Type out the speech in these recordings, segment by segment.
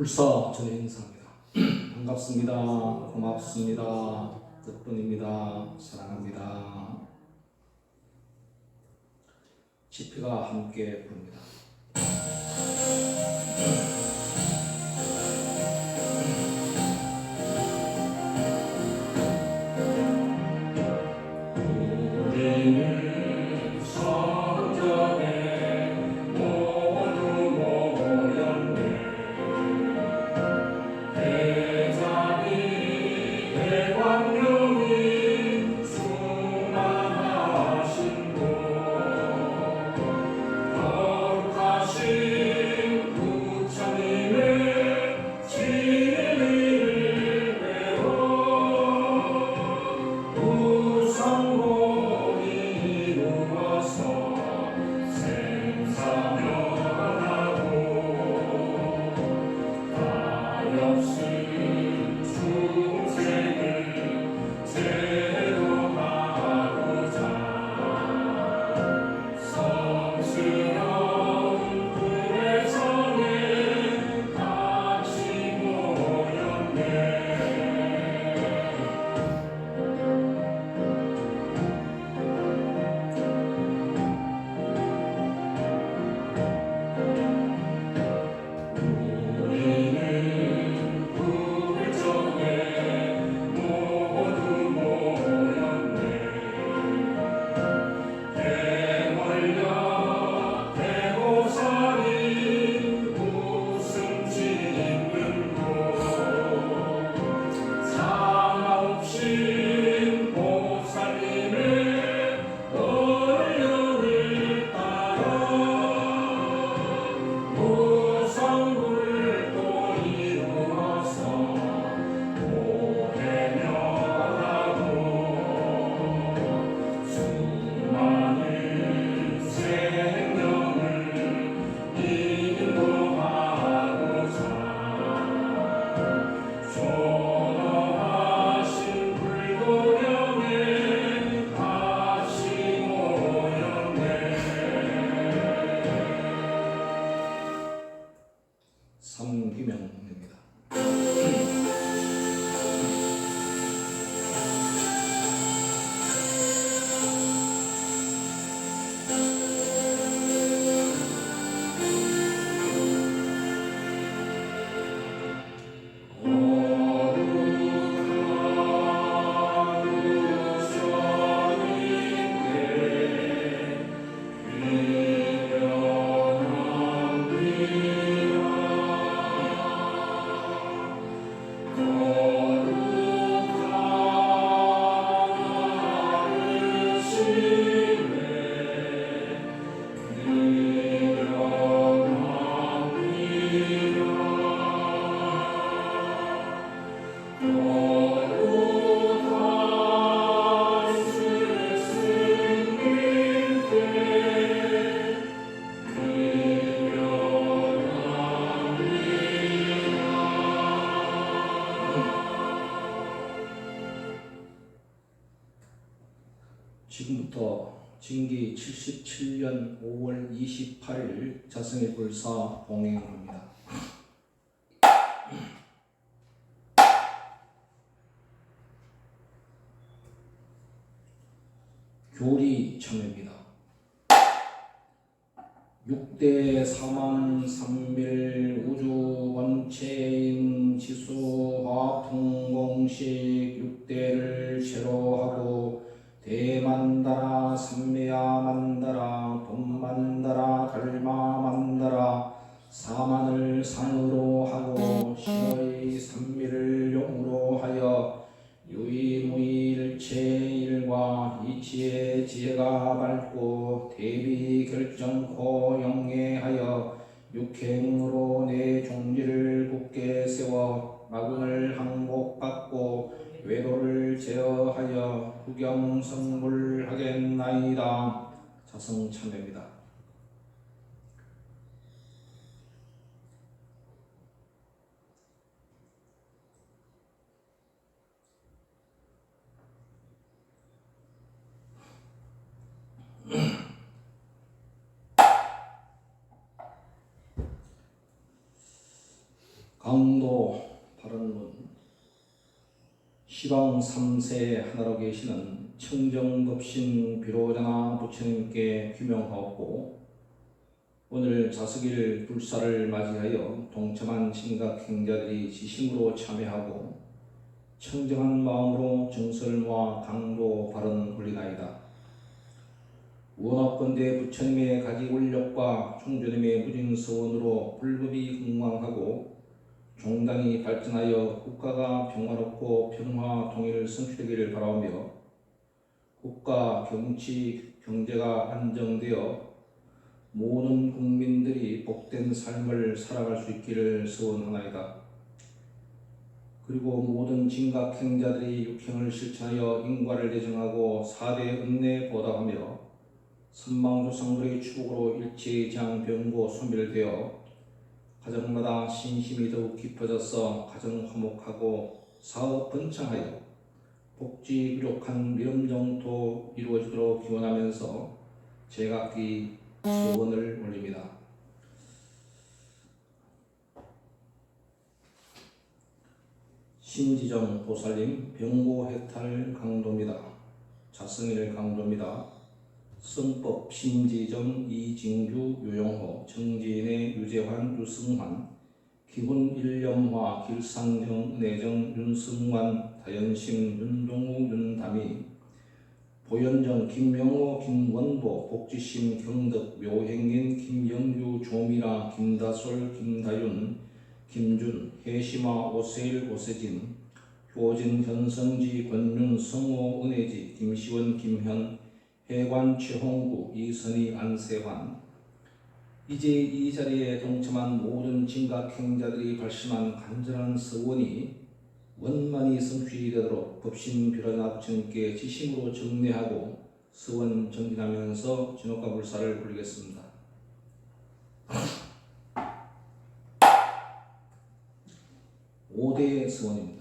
불사 전의 행사입니다. 반갑습니다. 고맙습니다. 뜻뿐입니다. 사랑합니다. 지피가 함께 부릅니다. 우리는 성전에 모두 모였네. 대장이 대광령이 충만하신 분, 거룩하신 부처님의 진리를 배워 우상고리 이루어서 생사면하고 가엾은 중생을 제도하고자 성스러운 불의 성에 같이 모였네. 우리는 불정에 모두 모였네. 대월령 대보살이 웃음 짓는 곳, 사옵신 보살님의 원령을 따라 무성불도 이루어서 오해명하고 수많은 생명을 인도하고자 존엄하신 불도령에 같이 모였네. 삼귀명입니다. 지금부터 진기 77년 5월 28일 자성의 불사 봉행입니다. 교리 참여입니다. 6대 사만 삼밀 우주 원체임 지수 화학 통공식 6대를 제로하고 대만다라 삼매야 만다라 돈 만다라 갈마 만다라 사만을 상으로 하고 신의 삼미를 용으로 하여 유의무일체일과 이치의 지혜가 밝고 대비 결정코 영예하여 육행으로 내 종지를 굳게 세워 마군을 항복받고 외도를 제어하여 후경성불하겠나이다. 자성참회입니다. 강도 발언문 시방 3세 하나로 계시는 청정법신 비로자나 부처님께 규명하옵고 오늘 자석일 불사를 맞이하여 동참한 신각행자들이 지심으로 참여하고 청정한 마음으로 정설모아 강도 발언 올리나이다. 원하건대 부처님의 가지 원력과 총조님의 무징서원으로 불법이 흥왕하고 종당이 발전하여 국가가 평화롭고 평화 통일을 성취되기를 바라오며 국가 경치 경제가 안정되어 모든 국민들이 복된 삶을 살아갈 수 있기를 소원하나이다. 그리고 모든 진각행자들이 육행을 실천하여 인과를 예정하고 4대 은례 보답하며 선망조상들의 축복으로 일체장병고 소멸되어 가정마다 신심이 더욱 깊어져서 가정 화목하고 사업 번창하여 복지 부족한 미름정토 이루어지도록 기원하면서 제각기 소원을 올립니다. 신지정 보살님 병고해탈 강도입니다. 자성일 강도입니다. 성법 신지정 이징주 유용호 정지인의 유재환 유승환 기훈 일념화 길상정 은혜정 윤승환 다연심 윤동우 윤담이 보현정 김명호 김원보 복지심 경덕 묘행인 김영규 조미라 김다솔 김다윤 김준 해시마 오세일 오세진 효진 현성지 권윤 성호 은혜지 김시원 김현 해관 최홍구 이선희 안세환 이제 이 자리에 동참한 모든 진각행자들이 발심한 간절한 서원이 원만히 성취되도록 법신 비로자나 부처님께 지심으로 정례하고 서원 정진하면서 진옥과 불사를 올리겠습니다. 오대 서원입니다.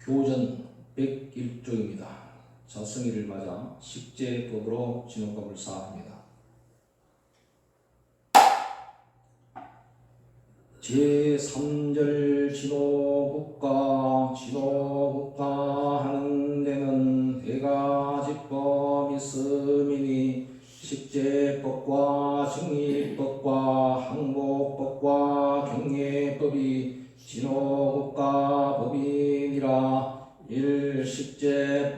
교전 101조입니다. 자성일을 맞아 식제법으로 진옥과 불사합니다. 제3절 진옥국가 진옥 일이라. 일식제법.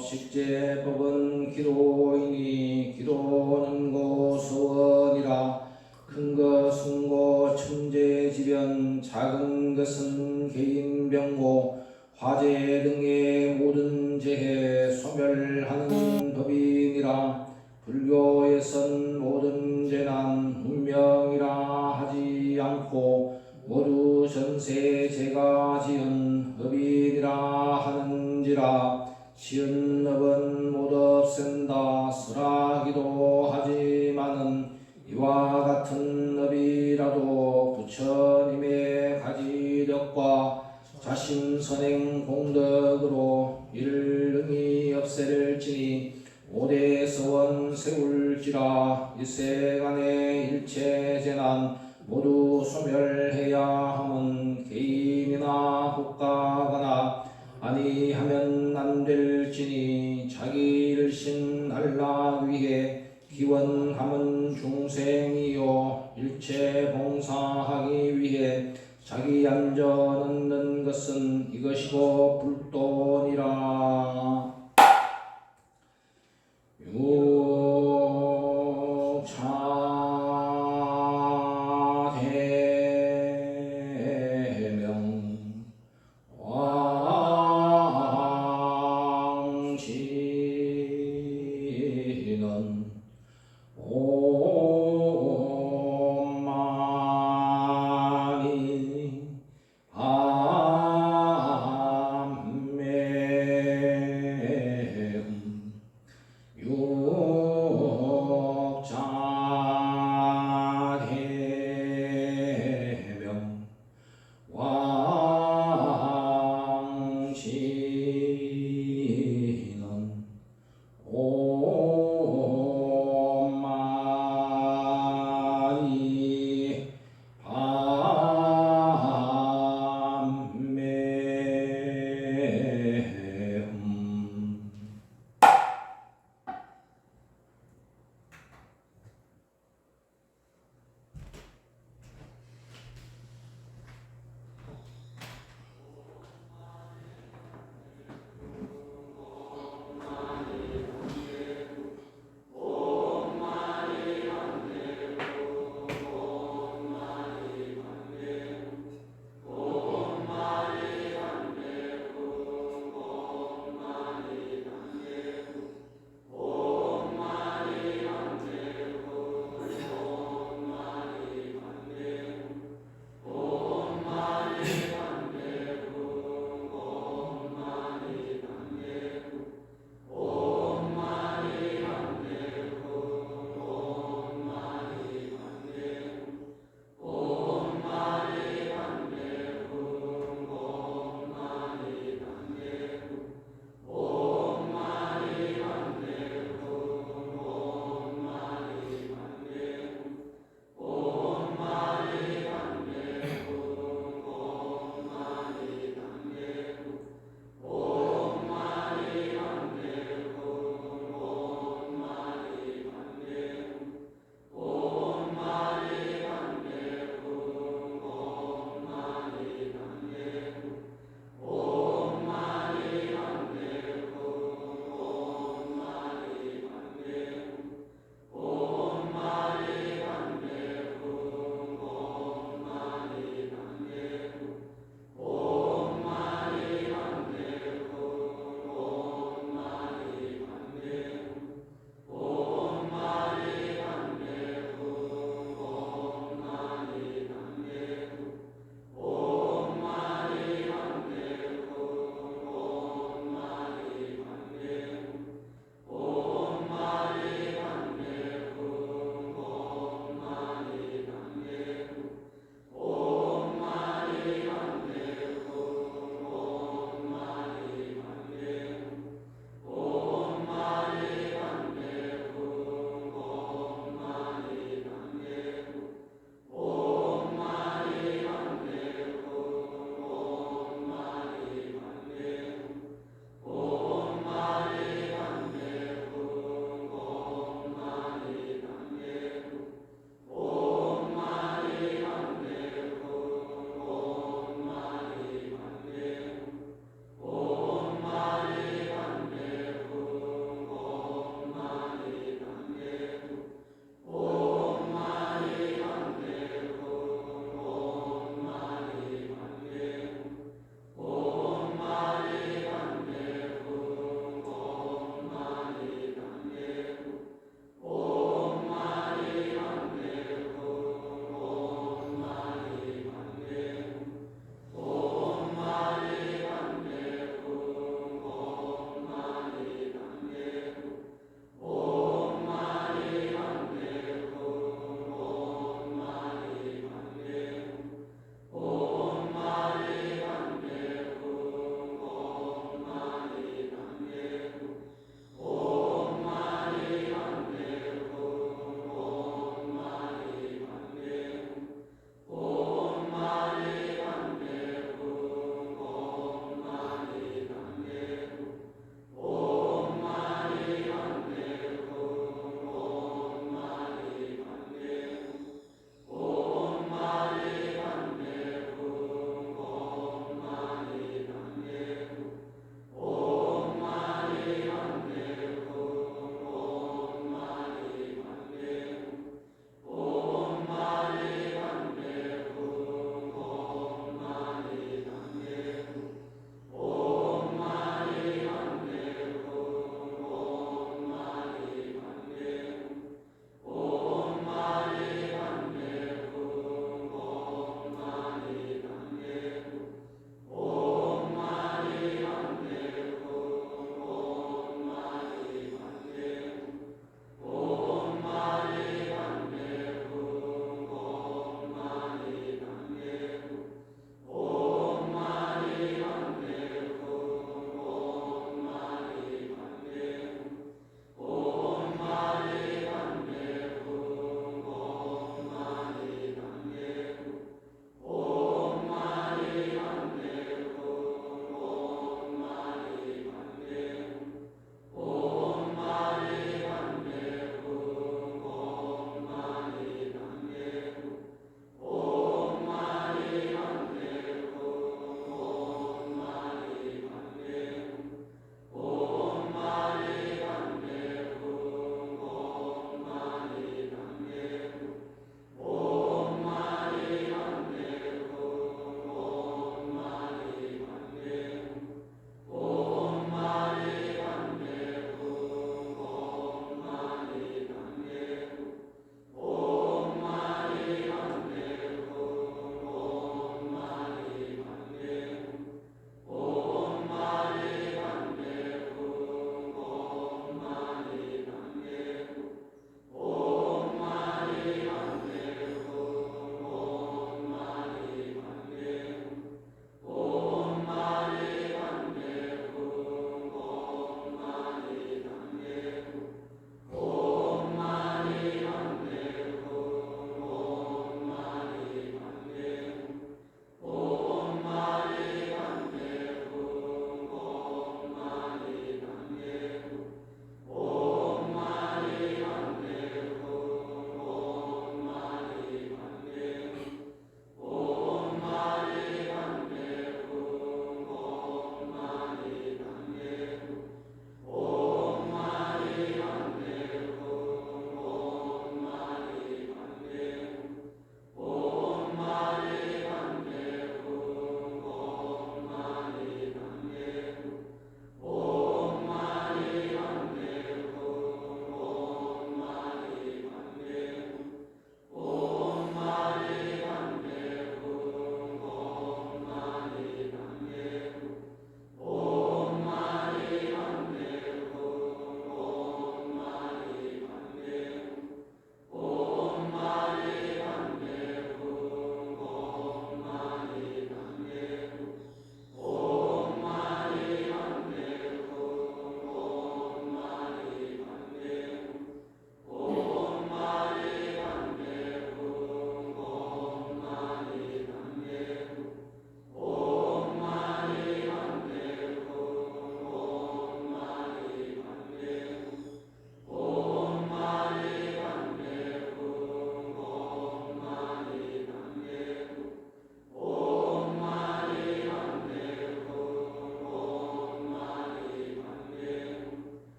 식제법은 기도이니 기도는 고서원이라. 큰 것은 고 천재지변, 작은 것은 개인병고, 화재 등의 모든 재해 소멸하는 법이니라. 불교에선 모든 재난 운명이라 하지 않고 모두 전세 제가 지은 업이니라 하는지라. 지은 업은 못 없앤다 쓰라기도 하지만은 이와 같은 업이라도 부처님의 가지덕과 자신 선행 공덕으로 이를 능히 없앨지니 오대서원 세울지라. 일세간의 일체 재난 모두 소멸해야 함은 개인이나 국가거나 아니하면 안 될지니 자기를 신알라 위해 기원함은 중생이요 일체 봉사하기 위해 자기 안전 얻는 것은 이것이고 불도니라. 유차대명 왕지는 오만이 아멘.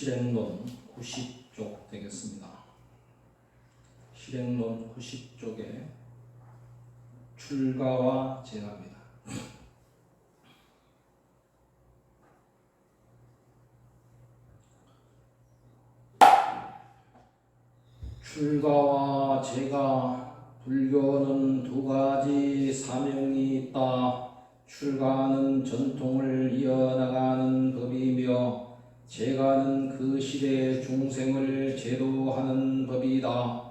실행론 90쪽 되겠습니다. 실행론 90쪽에 출가와 제가입니다. 출가와 제가, 불교는 두 가지 사명이 있다. 출가는 전통을 이어나가는 법이며 제가는 그 시대 중생을 제도하는 법이다.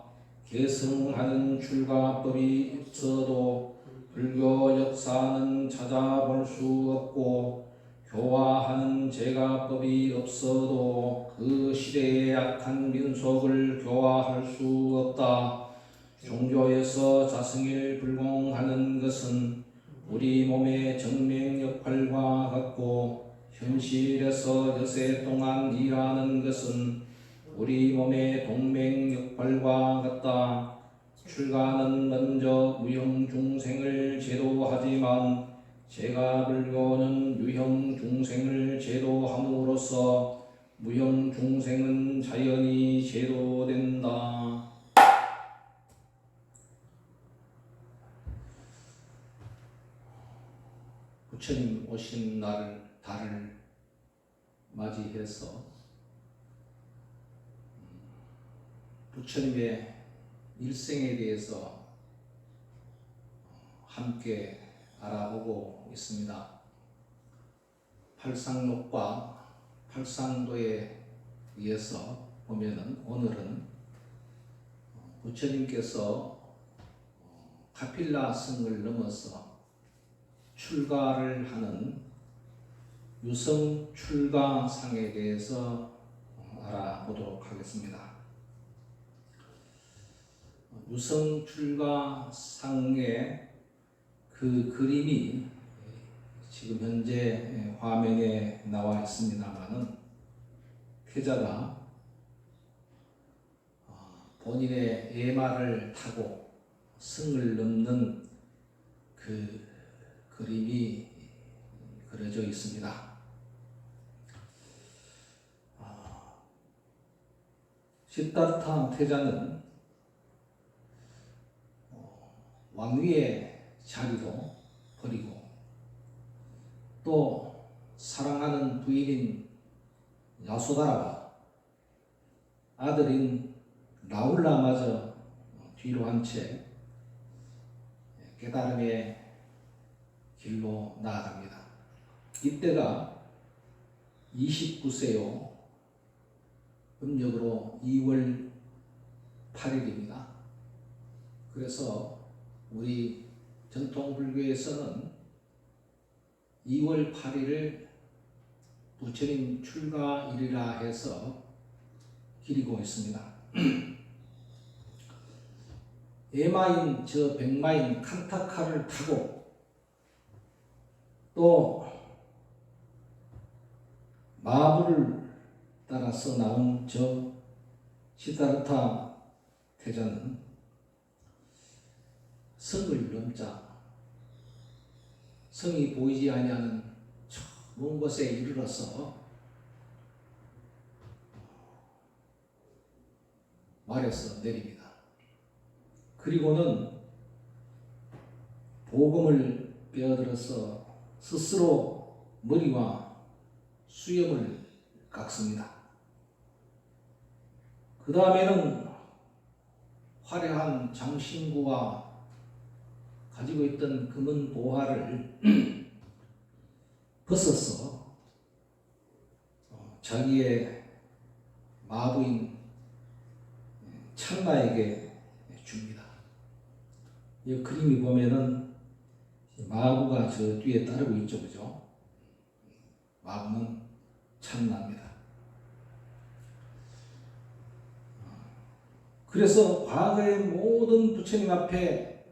계승하는 출가법이 있어도 불교 역사는 찾아볼 수 없고 교화하는 제가법이 없어도 그 시대의 약한 민속을 교화할 수 없다. 종교에서 자승일 불공하는 것은 우리 몸의 정맥 역할과 같고 현실에서 여세 동안 일하는 것은 우리 몸의 동맥 역할과 같다. 출가는 먼저 무형 중생을 제도하지만 제가 불교는 유형 중생을 제도함으로써 무형 중생은 자연히 제도된다. 부처님 오신 달을 맞이해서 부처님의 일생에 대해서 함께 알아보고 있습니다. 팔상록과 팔상도에 의해서 보면은 오늘은 부처님께서 카필라 성을 넘어서 출가를 하는 유성 출가상에 대해서 알아보도록 하겠습니다. 유성 출가상의 그 그림이 지금 현재 화면에 나와 있습니다만은 태자가 본인의 애마를 타고 성을 넘는 그 그림이 그려져 있습니다. 시다르타 태자는 왕위의 자리도 버리고 또 사랑하는 부인인 야소다라와 아들인 라울라마저 뒤로 한 채 깨달음의 길로 나아갑니다. 이때가 29세요. 음력으로 2월 8일입니다. 그래서 우리 전통 불교에서는 2월 8일을 부처님 출가일이라 해서 기리고 있습니다. 에마인 저 백마인 칸타카를 타고 또 마부를 따라서 나온 저 시다르타 태자는 성을 넘자 성이 보이지 아니하는 저 먼 곳에 이르러서 말에서 내립니다. 그리고는 복음을 빼어들어서 스스로 머리와 수염을 깎습니다. 그 다음에는 화려한 장신구와 가지고 있던 금은 보화를 벗어서 자기의 마부인 찬나에게 줍니다. 이 그림이 보면은 마부가 저 뒤에 따르고 있죠, 그죠? 마부는 찬나입니다. 그래서 과거의 모든 부처님 앞에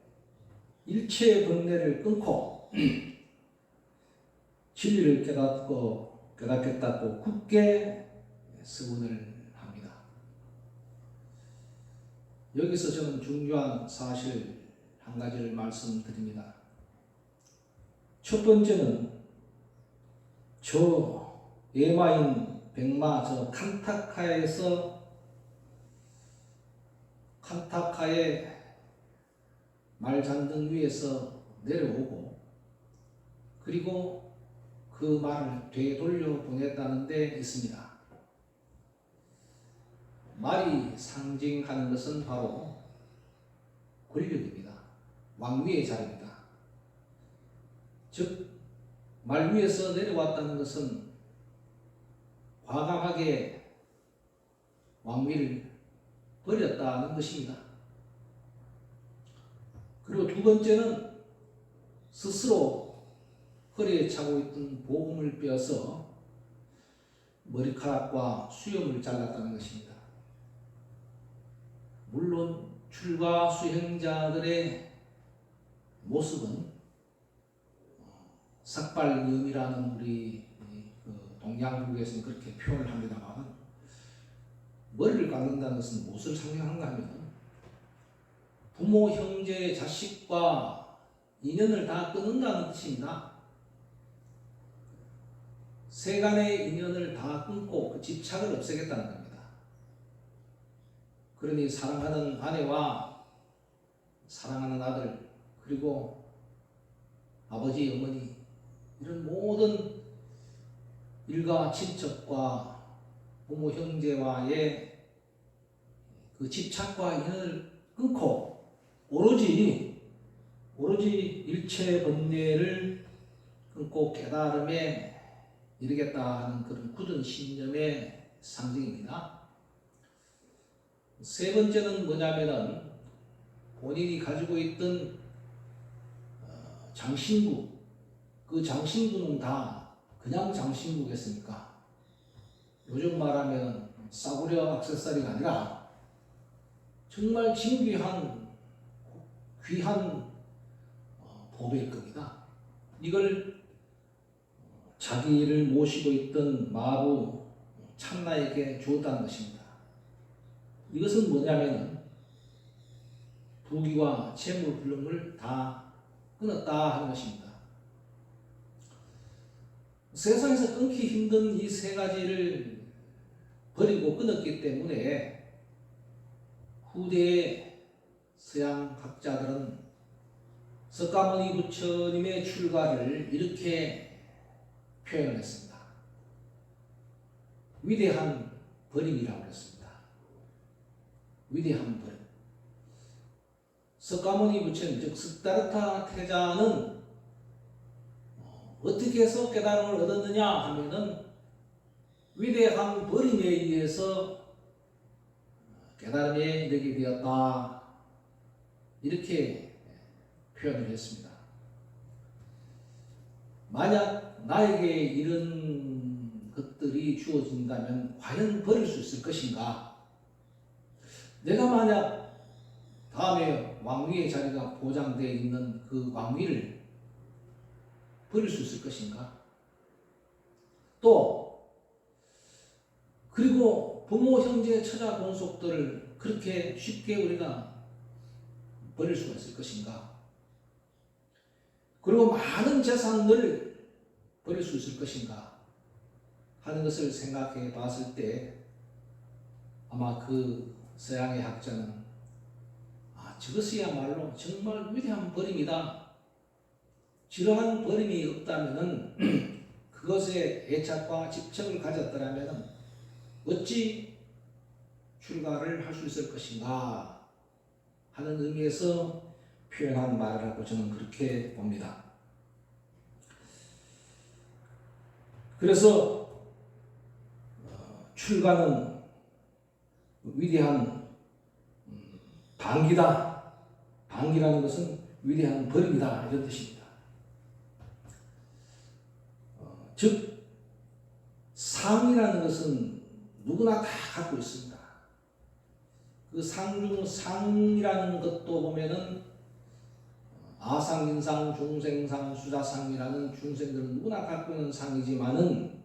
일체의 번뇌를 끊고 진리를 깨닫겠다고 굳게 서원을 합니다. 여기서 저는 중요한 사실 한 가지를 말씀드립니다. 첫 번째는 저 예마인 백마 저 칸타카의 말잔등 위에서 내려오고 그리고 그 말을 되돌려 보냈다는 데 있습니다. 말이 상징하는 것은 바로 권력입니다. 왕위의 자리입니다. 즉, 말 위에서 내려왔다는 것은 과감하게 왕위를 버렸다는 것입니다. 그리고 두 번째는 스스로 허리에 차고 있던 복음을 빼어서 머리카락과 수염을 잘랐다는 것입니다. 물론 출가 수행자들의 모습은 삭발염이라는 우리 동양국에서는 그렇게 표현을 합니다만 머리를 깎는다는 것은 무엇을 상징하는가 하면 부모, 형제, 자식과 인연을 다 끊는다는 뜻입니다. 세간의 인연을 다 끊고 그 집착을 없애겠다는 겁니다. 그러니 사랑하는 아내와 사랑하는 아들 그리고 아버지, 어머니 이런 모든 일가 친척과 부모, 형제와의 그 집착과 인연을 끊고 오로지 일체 번뇌를 끊고 깨달음에 이르겠다 하는 그런 굳은 신념의 상징입니다. 세 번째는 뭐냐면은 본인이 가지고 있던 장신구, 그 장신구는 다 그냥 장신구겠습니까? 요즘 말하면 싸구려 액세서리가 아니라 정말 진귀한 귀한 보배일 겁니다. 이걸 자기를 모시고 있던 마부 참나에게 주었다는 것입니다. 이것은 뭐냐면 부귀와 재물 불능을 다 끊었다 하는 것입니다. 세상에서 끊기 힘든 이 세 가지를 버리고 끊었기 때문에 후대의 서양 학자들은 석가모니 부처님의 출가를 이렇게 표현을 했습니다. 위대한 버림이라고 했습니다. 위대한 버림. 석가모니 부처님, 즉 스타르타 태자는 어떻게 해서 깨달음을 얻었느냐 하면은 위대한 버림에 의해서 깨달음에 이르게 되었다. 이렇게 표현을 했습니다. 만약 나에게 이런 것들이 주어진다면 과연 버릴 수 있을 것인가? 내가 만약 다음에 왕위의 자리가 보장되어 있는 그 왕위를 버릴 수 있을 것인가? 또 그리고 부모, 형제, 처자, 동속들을 그렇게 쉽게 우리가 버릴 수가 있을 것인가? 그리고 많은 재산을 버릴 수 있을 것인가? 하는 것을 생각해 봤을 때 아마 그 서양의 학자는 저것이야말로 정말 위대한 버림이다. 이러한 버림이 없다면은 그것에 애착과 집착을 가졌더라면 어찌 출가를 할 수 있을 것인가 하는 의미에서 표현한 말이라고 저는 그렇게 봅니다. 그래서 출가는 위대한 방기다. 방기라는 것은 위대한 버림이다. 이런 뜻입니다. 즉 상이라는 것은 누구나 다 갖고 있습니다. 그 상 중 상이라는 것도 보면은 아상, 인상, 중생상, 수자상이라는 중생들은 누구나 갖고 있는 상이지만은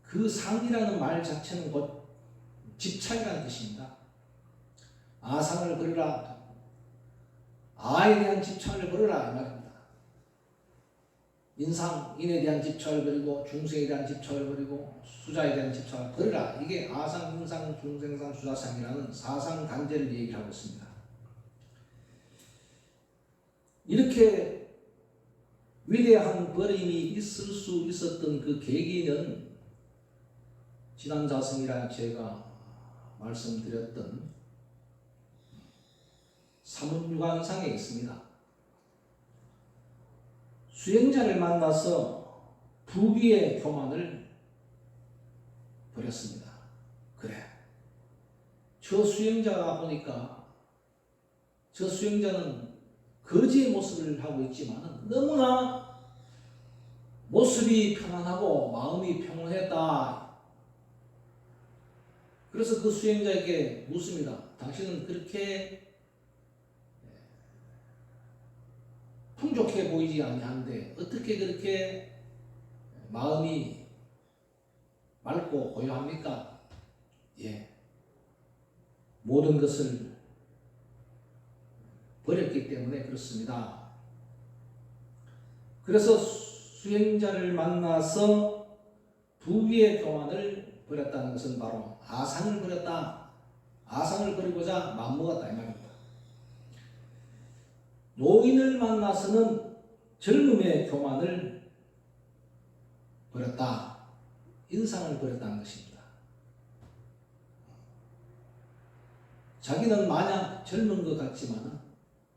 그 상이라는 말 자체는 곧 집착이라는 뜻입니다. 아상을 버리라, 아에 대한 집착을 버리라 이 말입니다. 인에 대한 집착을 버리고 중생에 대한 집착을 버리고 수자에 대한 집착을 버리라. 이게 아상, 인상, 중생상, 수자상이라는 사상 단제를 얘기하고 있습니다. 이렇게 위대한 버림이 있을 수 있었던 그 계기는 지난 자성이라 제가 말씀드렸던 사문유관상에 있습니다. 수행자를 만나서 부귀의 교만을 버렸습니다. 그래, 저 수행자가 보니까 저 수행자는 거지의 모습을 하고 있지만 너무나 모습이 편안하고 마음이 평온했다. 그래서 그 수행자에게 묻습니다. 당신은 그렇게 풍족해 보이지 아니한데 어떻게 그렇게 마음이 맑고 고요합니까? 예, 모든 것을 버렸기 때문에 그렇습니다. 그래서 수행자를 만나서 부귀의 교만을 버렸다는 것은 바로 아상을 버렸다. 아상을 버리고자 마음먹었다 이 말입니다. 노인을 만나서는 젊음의 교만을 버렸다. 인상을 버렸다는 것입니다. 자기는 마냥 젊은 것 같지만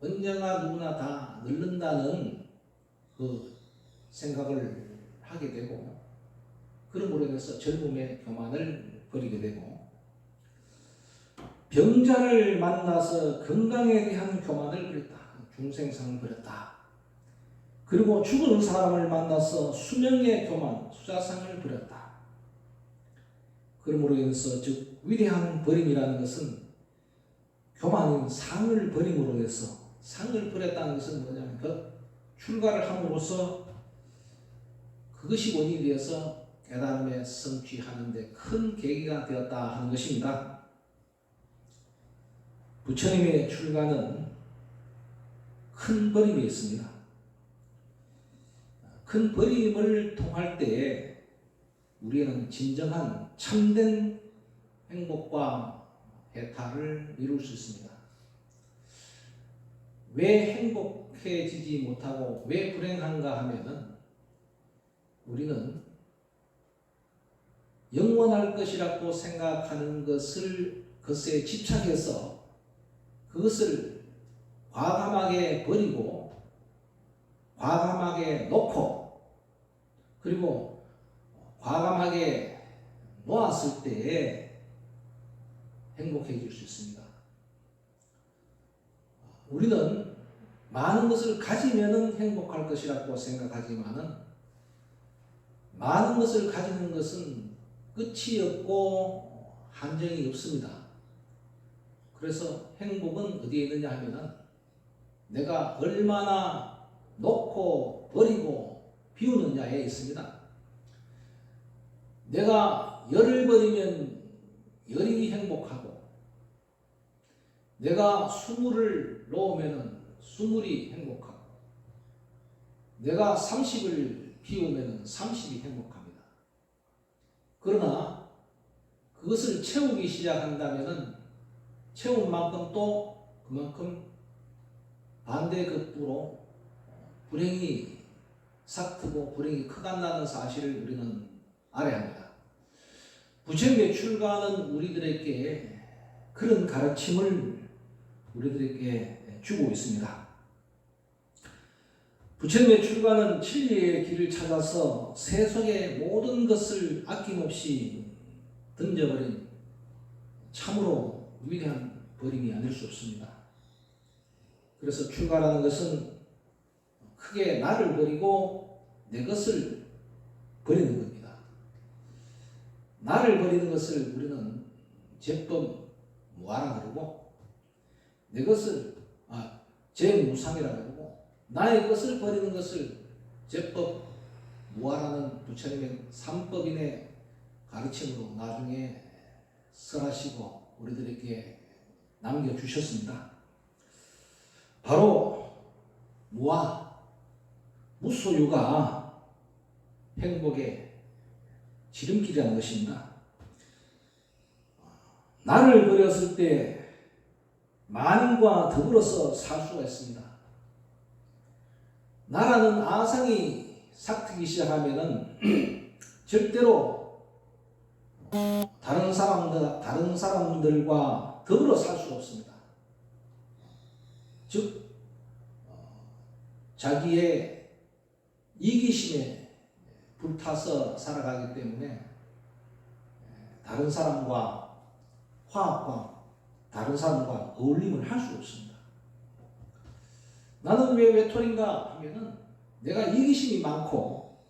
언젠가 누구나 다 늙는다는 그 생각을 하게 되고, 그러므로 인해서 젊음의 교만을 버리게 되고, 병자를 만나서 건강에 대한 교만을 버렸다. 중생상을 버렸다. 그리고 죽은 사람을 만나서 수명의 교만, 수자상을 버렸다. 그러므로 인해서 즉 위대한 버림이라는 것은 교만인 상을 버림으로 해서, 상을 버렸다는 것은 뭐냐면 그 출가를 함으로써 그것이 원인이 되어서 깨달음에 성취하는 데 큰 계기가 되었다 하는 것입니다. 부처님의 출가는 큰 버림이 있습니다. 큰 버림을 통할 때에 우리는 진정한 참된 행복과 해탈을 이룰 수 있습니다. 왜 행복해지지 못하고 왜 불행한가 하면은 우리는 영원할 것이라고 생각하는 것에 집착해서 그것을 과감하게 버리고 과감하게 놓고 그리고 과감하게 놓았을 때에 행복해질 수 있습니다. 우리는 많은 것을 가지면은 행복할 것이라고 생각하지만은 많은 것을 가지는 것은 끝이 없고 한정이 없습니다. 그래서 행복은 어디에 있느냐 하면은 내가 얼마나 놓고 버리고 비우느냐에 있습니다. 내가 열을 버리면 열이 행복하고 내가 수물을 놓으면 수물이 행복하고 내가 30을 비우면 30이 행복합니다. 그러나 그것을 채우기 시작한다면 채운 만큼 또 그만큼 반대급부로 불행이 삭트고 불행이 커간다는 사실을 우리는 알아야 합니다. 부처님의 출가는 우리들에게 그런 가르침을 우리들에게 주고 있습니다. 부처님의 출가는 진리의 길을 찾아서 세속의 모든 것을 아낌없이 던져버린 참으로 위대한 버림이 아닐 수 없습니다. 그래서 출가라는 것은 크게 나를 버리고 내 것을 버리는 겁니다. 나를 버리는 것을 우리는 제법 무아라 그러고 내 것을 제무상이라 그러고 나의 것을 버리는 것을 제법 무아라는 부처님의 삼법인의 가르침으로 나중에 설하시고 우리들에게 남겨주셨습니다. 바로 무아, 무소유가 행복의 지름길이라는 것입니다. 나를 버렸을 때 만인과 더불어서 살 수가 있습니다. 나라는 아상이 삭트기 시작하면은 절대로 다른 사람들과 더불어 살 수가 없습니다. 즉 자기의 이기심에 불타서 살아가기 때문에 다른 사람과 화합과 다른 사람과 어울림을 할 수 없습니다. 나는 왜 외톨인가 하면은 내가 이기심이 많고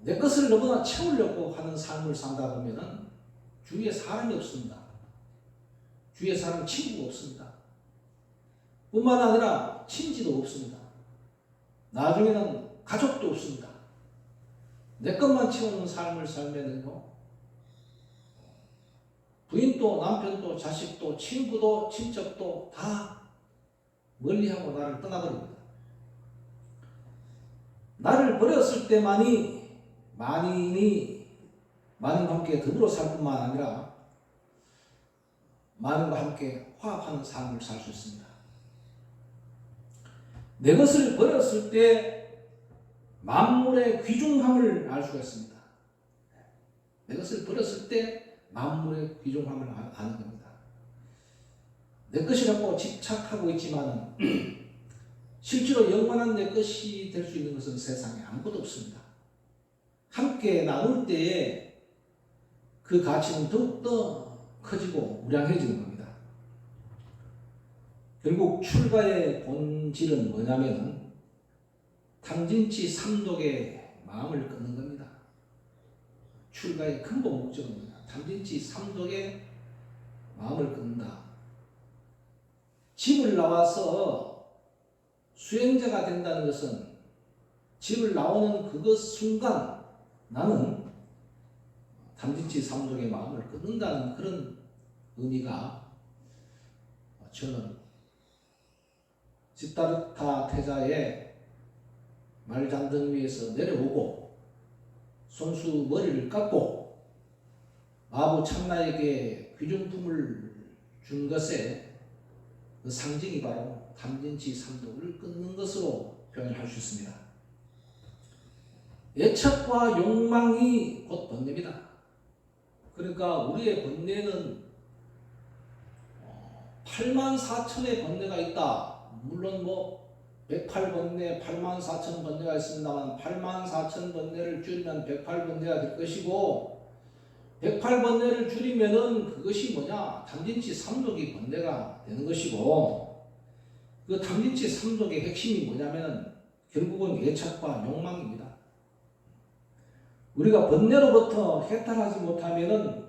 내 것을 너무나 채우려고 하는 삶을 산다 보면은 주위에 사람이 없습니다. 주위에 사람 친구가 없습니다. 뿐만 아니라 친지도 없습니다. 나중에는 가족도 없습니다. 내 것만 채우는 삶을 살면은요, 부인도 남편도 자식도 친구도 친척도 다 멀리하고 나를 떠나버립니다. 나를 버렸을 때만이 만인과 함께 더불어 살 뿐만 아니라 만인과 함께 화합하는 삶을 살 수 있습니다. 내 것을 버렸을 때 만물의 귀중함을 알 수가 있습니다. 내 것을 버렸을 때 만물의 귀중함을 아는 겁니다. 내 것이라고 집착하고 있지만 실제로 영원한 내 것이 될 수 있는 것은 세상에 아무것도 없습니다. 함께 나눌 때에 그 가치는 더욱더 커지고 우량해지는 겁니다. 결국 출가의 본질은 뭐냐면 탐진치 삼독의 마음을 끊는 겁니다. 출가의 근본 목적은 뭐냐? 탐진치 삼독의 마음을 끊는다. 집을 나와서 수행자가 된다는 것은 집을 나오는 그것 순간 나는 탐진치 삼독의 마음을 끊는다는 그런 의미가 저는 시다르타 태자의 말잔등 위에서 내려오고 손수 머리를 깎고 마부 참나에게 귀중품을 준 것의 그 상징이 바로 탐진치 삼독을 끊는 것으로 표현할 수 있습니다. 애착과 욕망이 곧 번뇌입니다. 그러니까 우리의 번뇌는 84,000의 번뇌가 있다. 물론 108번뇌, 84,000번뇌가 있습니다만 84,000번뇌를 줄이면 108번뇌가 될 것이고 108번뇌를 줄이면은 그것이 뭐냐? 탐진치 삼독이 번뇌가 되는 것이고 그 탐진치 삼독의 핵심이 뭐냐면은 결국은 애착과 욕망입니다. 우리가 번뇌로부터 해탈하지 못하면은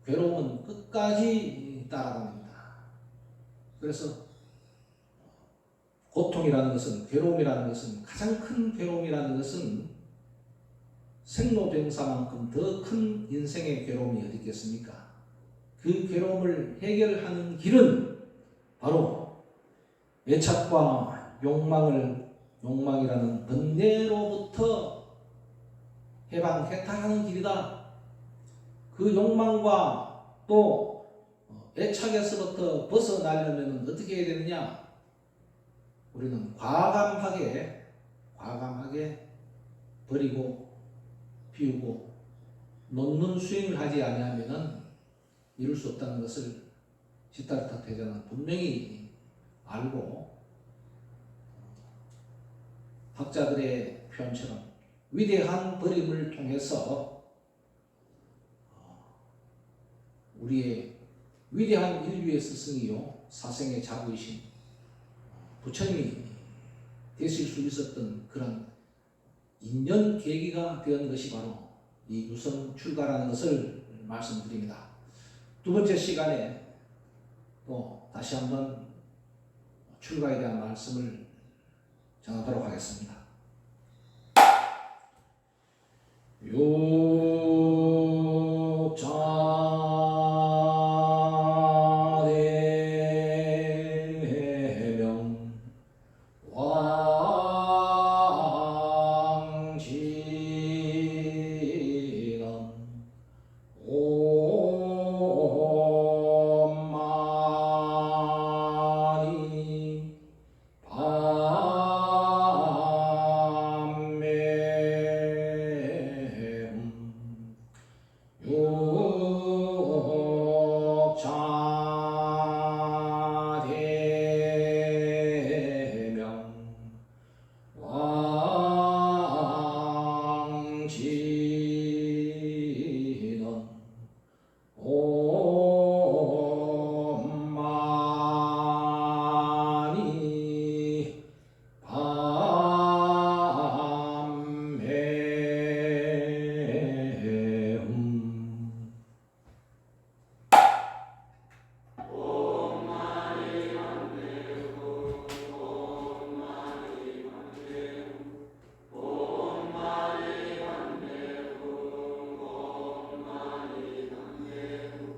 괴로움은 끝까지 따라갑니다. 그래서 고통이라는 것은, 괴로움이라는 것은, 가장 큰 괴로움이라는 것은 생로병사만큼 더 큰 인생의 괴로움이 어디 있겠습니까? 그 괴로움을 해결하는 길은 바로 애착과 욕망이라는 번뇌로부터 해방해탈하는 길이다. 그 욕망과 또 애착에서부터 벗어나려면 어떻게 해야 되느냐? 우리는 과감하게 버리고 피우고 놓는 수행을 하지 아니하면 이룰 수 없다는 것을 시다르타 태자는 분명히 알고 학자들의 표현처럼 위대한 버림을 통해서 우리의 위대한 인류의 스승이요 사생의 자부이신 부처님이 되실 수 있었던 그런 인연 계기가 되는 것이 바로 이 유성 출가라는 것을 말씀드립니다. 두 번째 시간에 또 다시 한번 출가에 대한 말씀을 전하도록 하겠습니다. 육자대명 왕지 옴마니 밤매음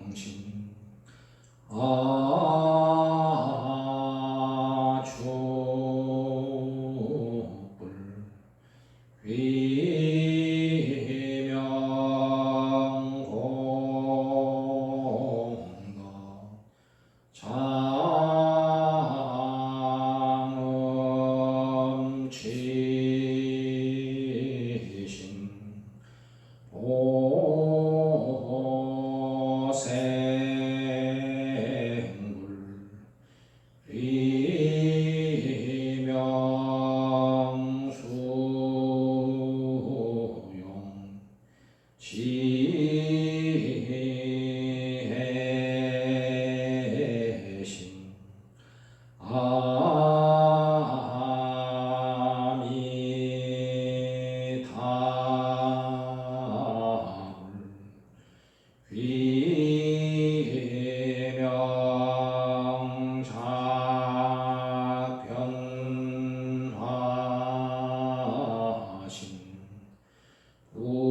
아성신 아주불 위명공덕 장엄치신 보생불 위명수용 지혜신 아미타불 위명작변화신 불공성취불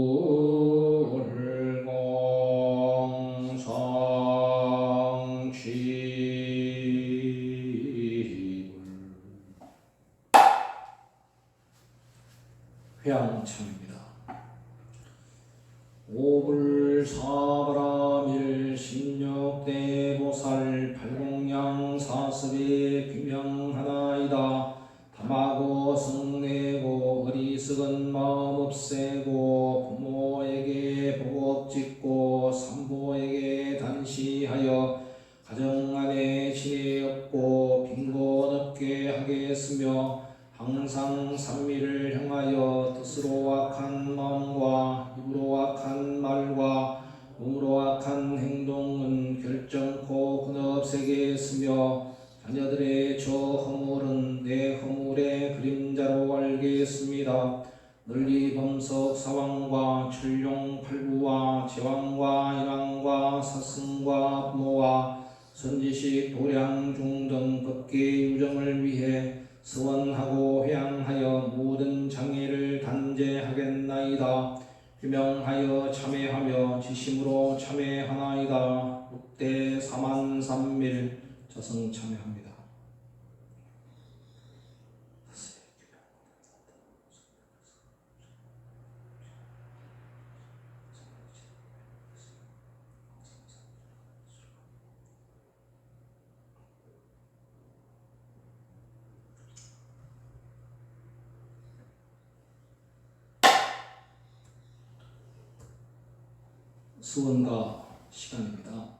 회양청입니다. 오불사바라밀 십육대보살 팔공양 사습의 비명하나이다. 담하고 성내고 어리석은 마음 없애고 부모에게 복업짓고 산모에게 단시하여 가정 안에 지혜 없고 빈곤 없게 하겠으며 항상 산미를 향하여 뜻으로 악한 마음과 입으로 악한 말과 몸으로 악한 행동은 결정코 끊없애게 했으며 자녀들의 저 허물은 내 허물의 그림자로 알겠습니다. 널리 범석 사왕과 출룡 팔부와 제왕과 인왕과 사승과 부모와 선지식 도량 중등 법계 유정을 위해 서원하고 회양하여 모든 장애를 단죄하겠나이다. 규명하여 참회하며 지심으로 참회하나이다. 6대 4만 3밀 저승 참회합니다. 서원가 시간입니다.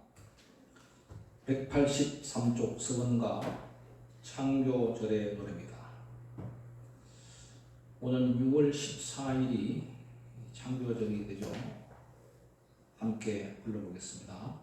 183쪽 서원가 창교절의 노래입니다. 오늘 6월 14일이 창교절이 되죠. 함께 불러보겠습니다.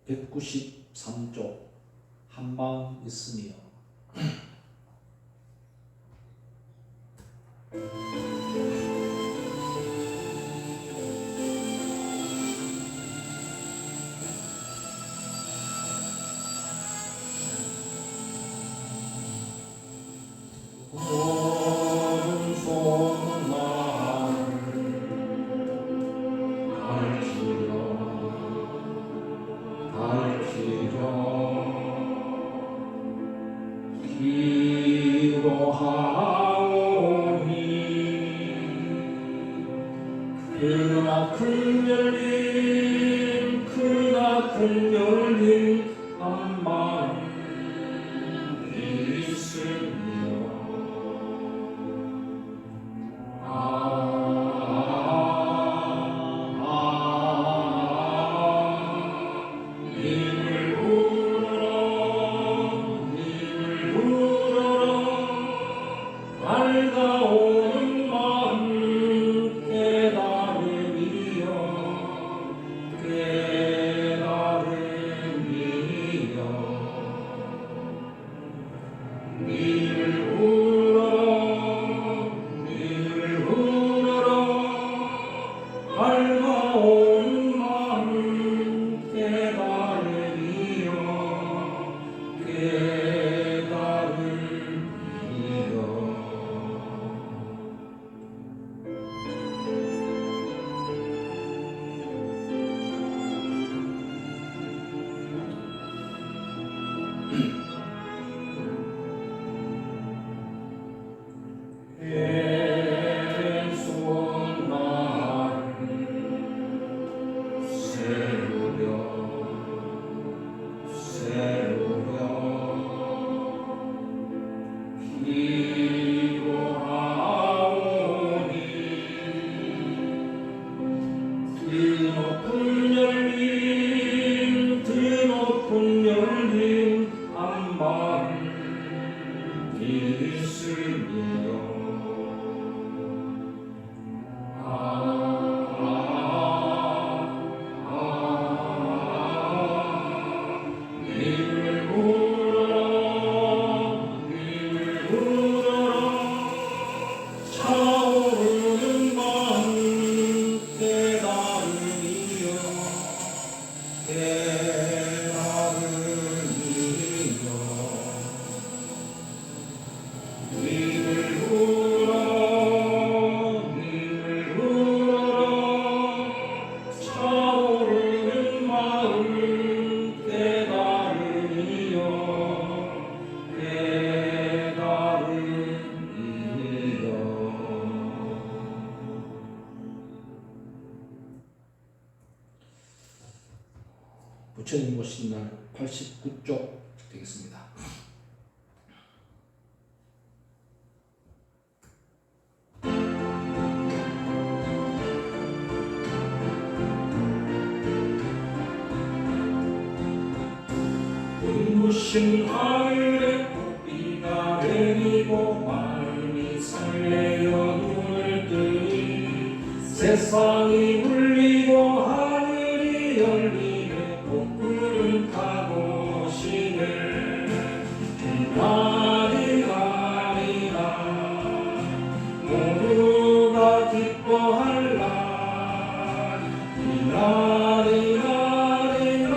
193쪽 한마음 있으며. 그나큰 열린 한마음 있으며 님을 울어라 밝아오는 마음 깨달음이여 님을 울어라 밝아오는 마음 깨달음이여 왼손 나를 세우려 기도하오니 드높은 열린 한마음 있으며 님을 울어라 차오르는 마음 깨달음이여 님을 울어라 차오르는 마음 깨달음이여 부처님 오신 날 89쪽 되겠습니다. 눈부신 하늘에 꽃비가 내리고 마음이 설레어 눈을 뜨니 세상이 울리고 하늘이 열리네 꽃구름 타고 오시네 나리나리나 모두가 기뻐할 날 나리나리나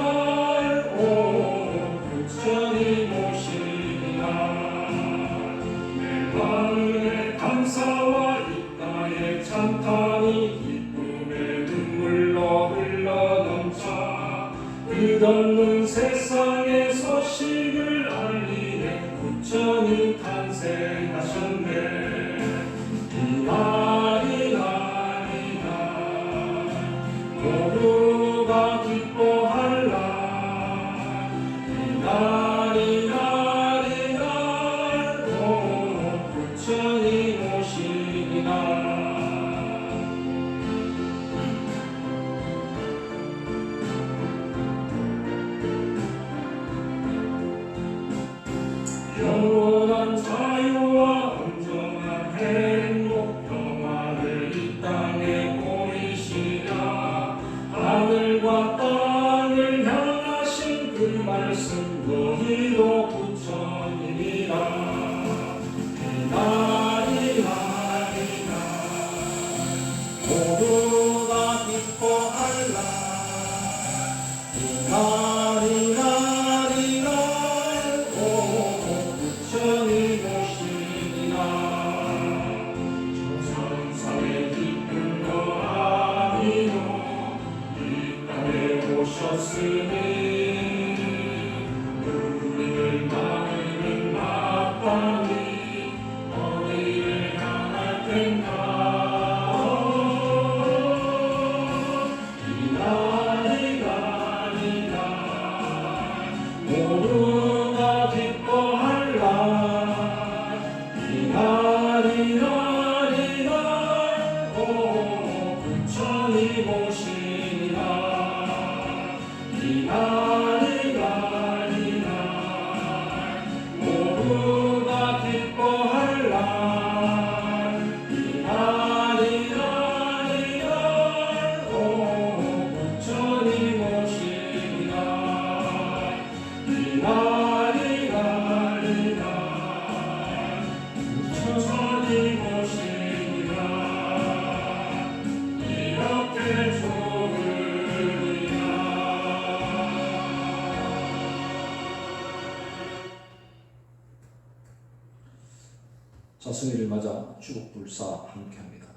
부처님 오시리라 내 마음의 감사와 입가의 찬탄이 기쁨의 눈물로 흘러넘쳐 끝없는 세상의 소식을 알리네 부처님 탄생하셨네 나리나리나 모두가 기뻐할 날 나리나리나 부처님 오시리라 영원한 자유와 온전한 행복 평화를 이 땅에 보이시랴 하늘과 땅을 향하신 오셨으니 우리를 나누는 마땅히 어디를 향할 텐가. 이 날이 아니라 모두가 기뻐할 날. 이 날이 아니라 부처님 오시리라. 이 날이 아니라 모두가 기뻐할 날. 이 날이 아니라 부처님 오시리라. 이 날이 아니라 부처님 오시리라. 이렇게 좋으리라. 자, 승리를 맞아 주곡불사 함께합니다.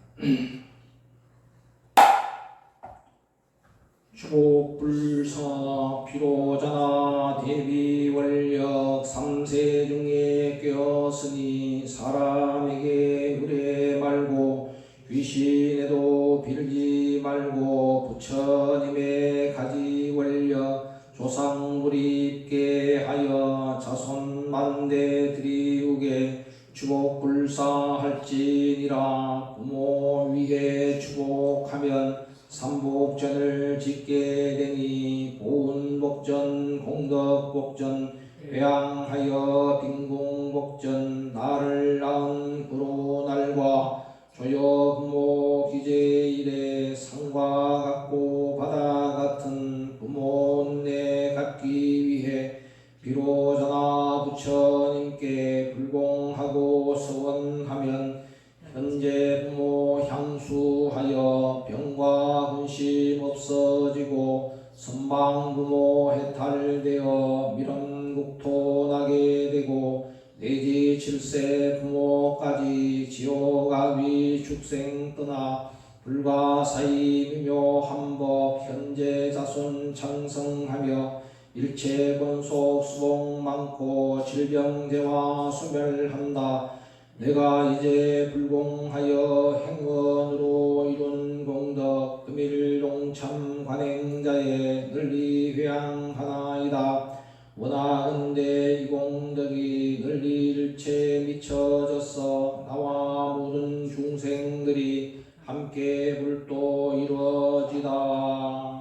주곡불사 비로자나 대비원력 3세 중에 껴쓰니 사람에게 의뢰 말고 귀신에도 빌지 말고 부처님의 가지원력 조상불입게 하여 자손 만대 드리우게 주복불사할지니라. 부모 위에 주복하면 삼복전을 짓게 되니 보은복전 공덕복전 회양하여 빈공복전 나를 낳은 구로날과 조여부모 기재일에 상과 같고 바다 같은 부모내 갖기 위해 비로자나 부처님께 불공하고 서원하면 현재 부모 향수하여 병과 근심 없어지고 선방 부모 해탈되어 미련국토 나게 되고 내지 7세 부모까지 지옥아귀 축생 떠나 불가사의 미묘한 법 현재 자손 창성하며 일체 권속 수복 많고 질병재와 소멸한다. 내가 이제 불공하여 행원으로 이룬 공덕 금일농참 관행자에 널리 회양하나이다. 원하건대 이 공덕이 널리 일체 미쳐져서 나와 모든 중생들이 함께 불도 이루어지다.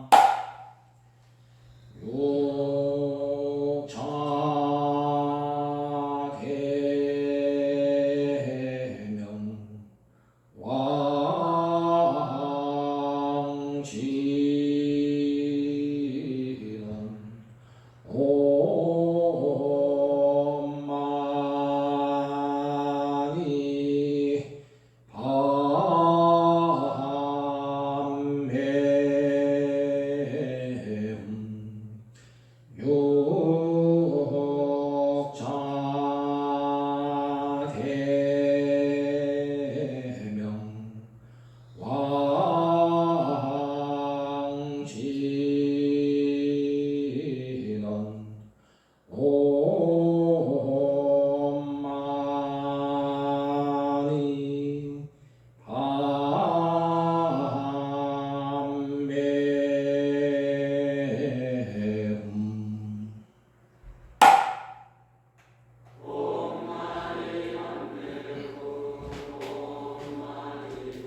육차 대명 왕지는 오만이 육차 대명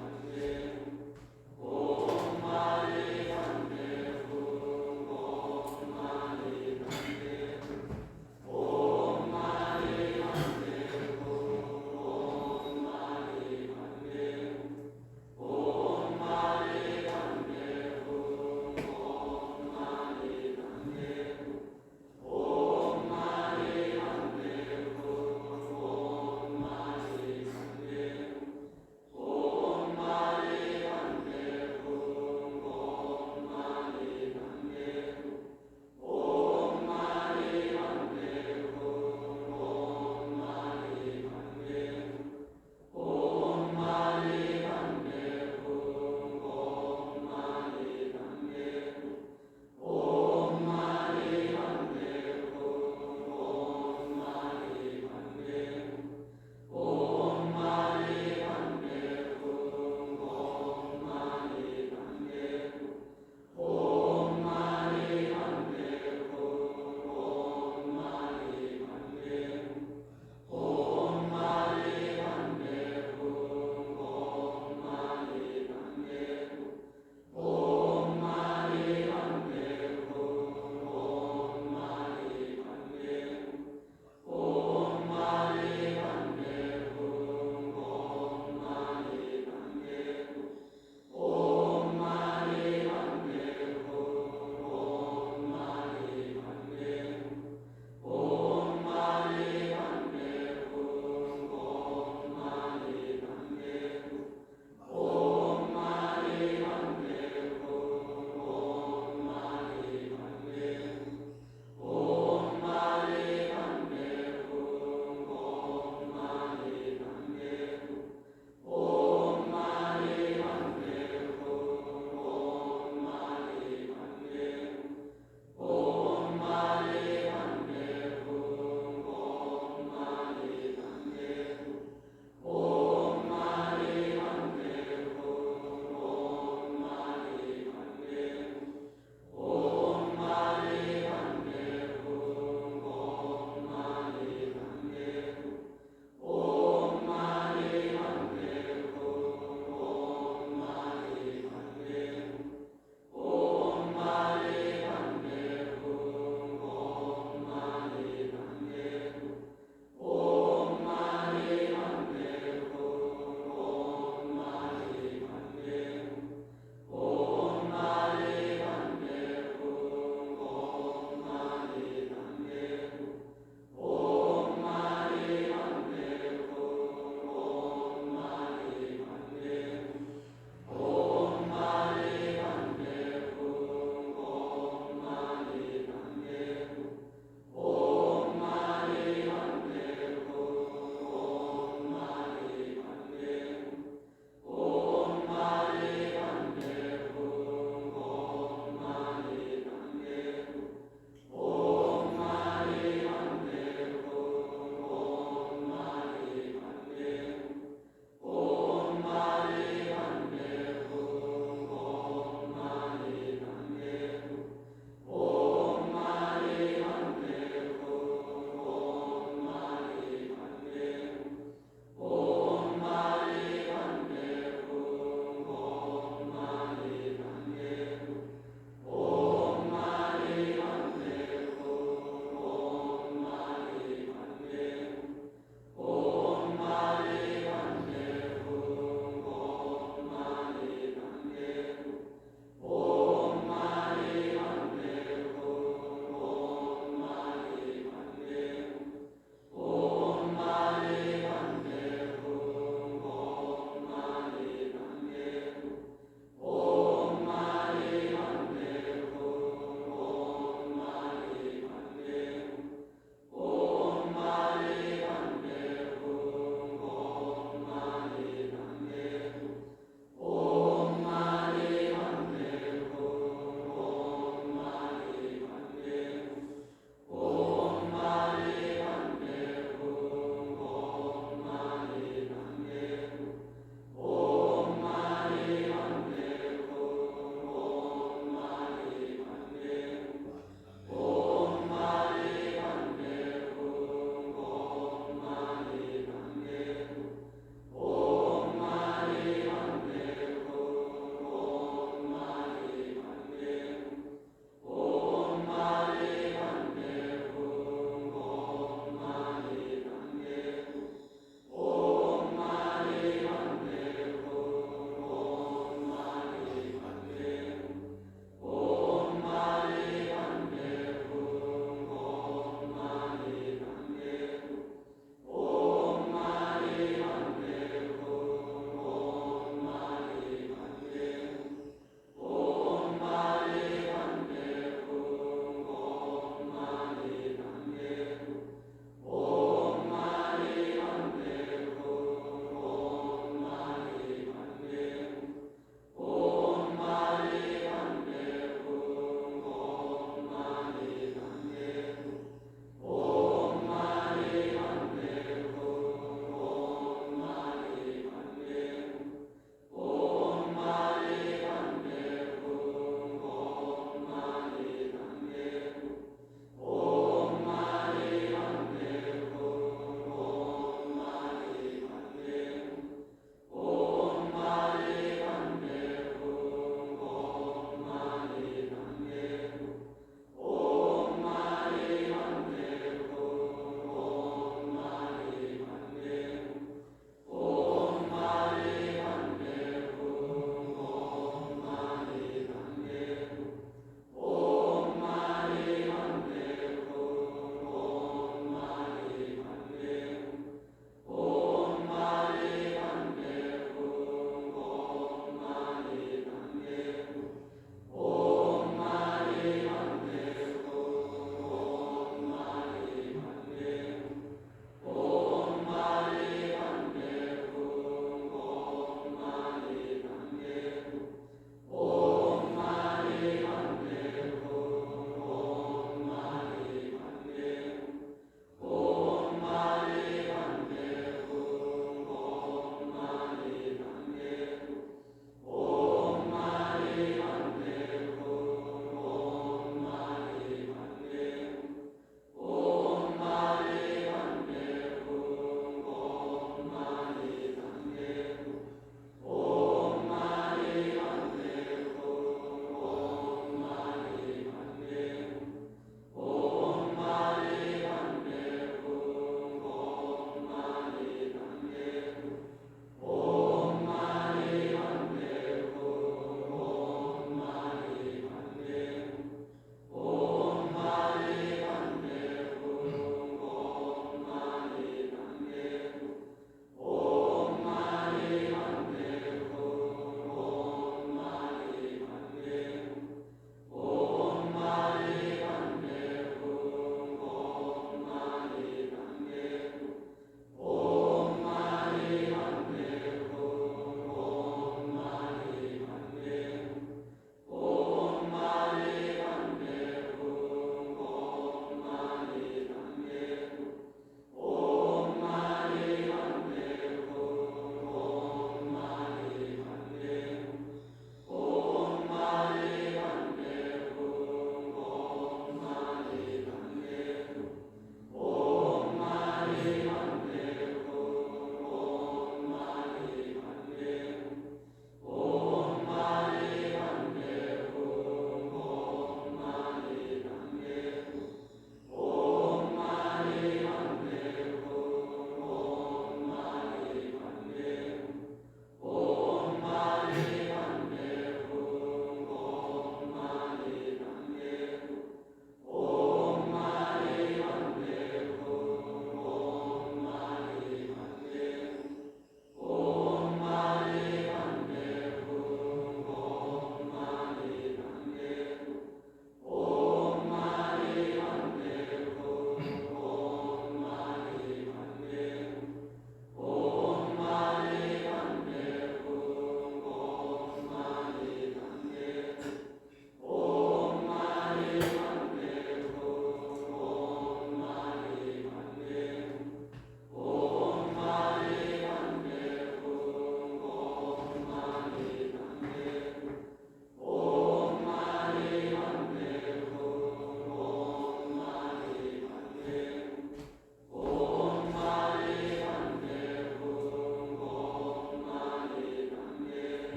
왕지는 오만이 판매음.